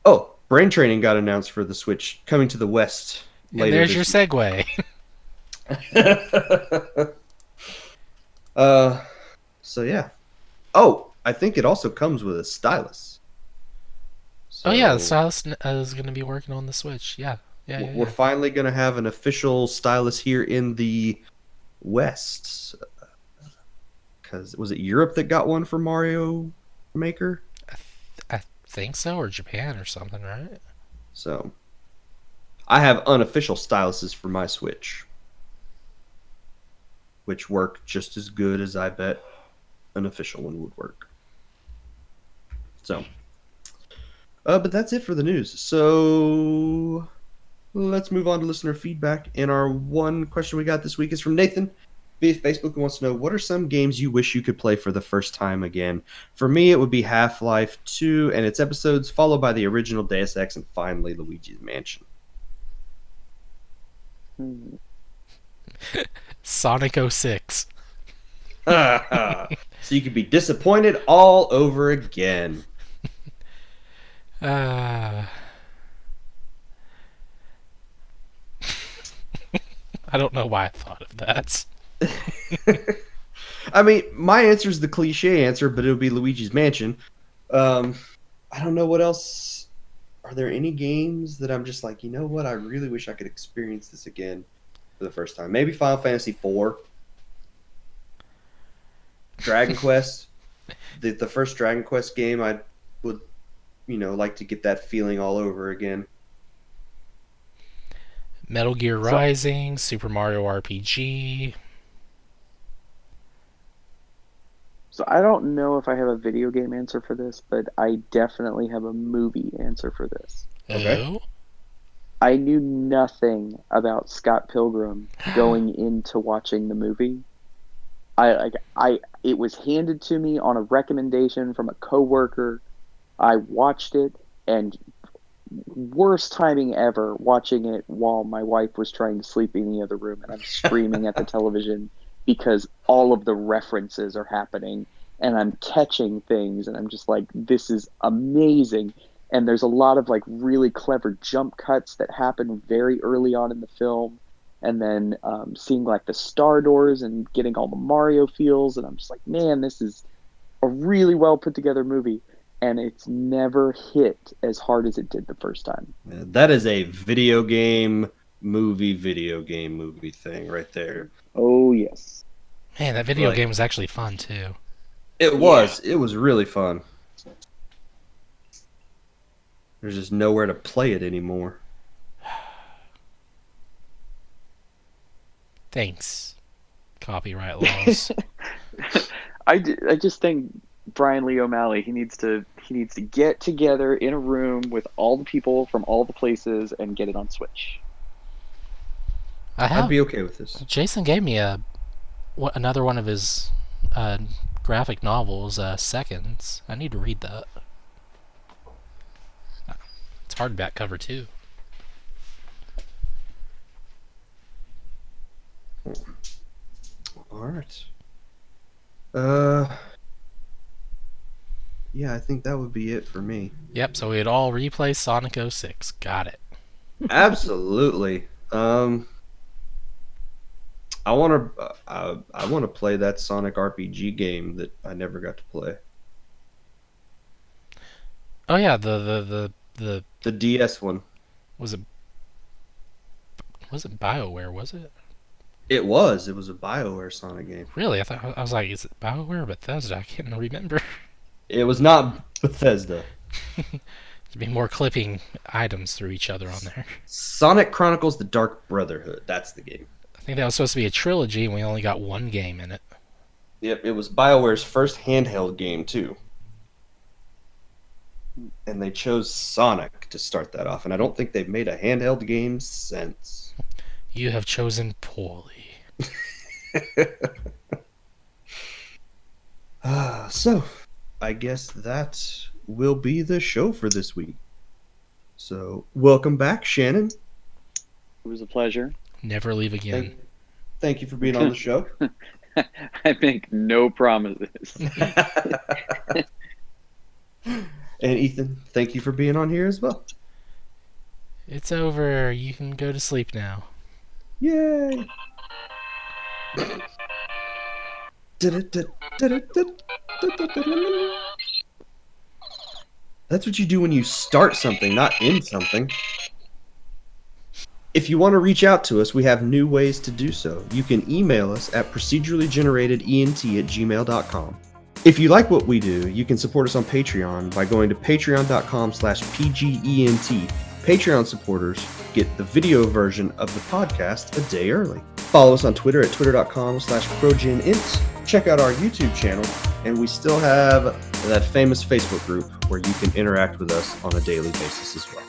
[SPEAKER 1] Oh, brain training got announced for the Switch, coming to the West later.
[SPEAKER 2] And there's your segue.
[SPEAKER 1] So yeah. Oh, I think it also comes with a stylus. So
[SPEAKER 2] oh yeah, the stylus is going to be working on the Switch. Yeah.
[SPEAKER 1] We're finally going to have an official stylus here in the West. Because was it Europe that got one for Mario Maker?
[SPEAKER 2] I think so, or Japan or something, right?
[SPEAKER 1] So I have unofficial styluses for my Switch, which work just as good as I bet an official one would work. So, but that's it for the news. So let's move on to listener feedback. And our one question we got this week is from Nathan via Facebook, who wants to know, what are some games you wish you could play for the first time again? For me, it would be Half-Life 2 and its episodes, followed by the original Deus Ex, and finally Luigi's Mansion.
[SPEAKER 2] Sonic 06.
[SPEAKER 1] So you could be disappointed all over again.
[SPEAKER 2] I don't know why I thought of that.
[SPEAKER 1] I mean, my answer is the cliche answer, but it would be Luigi's Mansion. I don't know what else. Are there any games that I'm just like, you know what? I really wish I could experience this again for the first time. Maybe Final Fantasy IV, Dragon Quest. The first Dragon Quest game, I would, like to get that feeling all over again.
[SPEAKER 2] Metal Gear
[SPEAKER 3] So
[SPEAKER 2] Rising, Super Mario RPG.
[SPEAKER 3] So I don't know if I have a video game answer for this, but I definitely have a movie answer for this.
[SPEAKER 1] Okay.
[SPEAKER 2] Oh.
[SPEAKER 3] I knew nothing about Scott Pilgrim going into watching the movie. It was handed to me on a recommendation from a coworker. I watched it, and worst timing ever, watching it while my wife was trying to sleep in the other room, and I'm screaming at the television because all of the references are happening, and I'm catching things, and I'm just like, this is amazing. And there's a lot of like really clever jump cuts that happen very early on in the film, and then seeing like the star doors and getting all the Mario feels, and I'm just like, man, this is a really well put together movie, and it's never hit as hard as it did the first time.
[SPEAKER 1] Yeah, that is a video game movie thing right there.
[SPEAKER 3] Oh yes.
[SPEAKER 2] Man, that video
[SPEAKER 1] Like,
[SPEAKER 2] game was actually fun too.
[SPEAKER 1] It was. It was really fun. There's just nowhere to play it anymore.
[SPEAKER 2] Thanks, copyright laws.
[SPEAKER 3] I just think Brian Lee O'Malley, he needs to get together in a room with all the people from all the places and get it on Switch.
[SPEAKER 1] I'd be okay with this.
[SPEAKER 2] Jason gave me another one of his graphic novels, Seconds. I need to read that. It's hardback cover too.
[SPEAKER 1] All right. Yeah, I think that would be it for me.
[SPEAKER 2] Yep, so we'd all replay Sonic 06. Got it.
[SPEAKER 1] Absolutely. I want to play that Sonic RPG game that I never got to play.
[SPEAKER 2] Oh yeah, the
[SPEAKER 1] DS one.
[SPEAKER 2] was it BioWare, was it?
[SPEAKER 1] It was a BioWare Sonic game.
[SPEAKER 2] Really? I was like, is it BioWare or Bethesda? I can't remember.
[SPEAKER 1] It was not Bethesda.
[SPEAKER 2] There'd be more clipping items through each other on there.
[SPEAKER 1] Sonic Chronicles: The Dark Brotherhood. That's the game.
[SPEAKER 2] I think that was supposed to be a trilogy, and we only got one game in it.
[SPEAKER 1] Yep, it was BioWare's first handheld game too. And they chose Sonic to start that off, and I don't think they've made a handheld game since.
[SPEAKER 2] You have chosen poorly.
[SPEAKER 1] So, I guess that will be the show for this week. So, welcome back, Shannon.
[SPEAKER 3] It was a pleasure.
[SPEAKER 2] Never leave again.
[SPEAKER 1] Thank you for being on the show.
[SPEAKER 3] I make no promises.
[SPEAKER 1] And Ethan, thank you for being on here as well.
[SPEAKER 2] It's over. You can go to sleep now.
[SPEAKER 1] Yay! That's what you do when you start something, not end something. If you want to reach out to us, we have new ways to do so. You can email us at procedurallygeneratedent@gmail.com. If you like what we do, you can support us on Patreon by going to patreon.com/pgent. Patreon supporters get the video version of the podcast a day early. Follow us on Twitter at twitter.com/progenint. Check out our YouTube channel, and we still have that famous Facebook group where you can interact with us on a daily basis as well.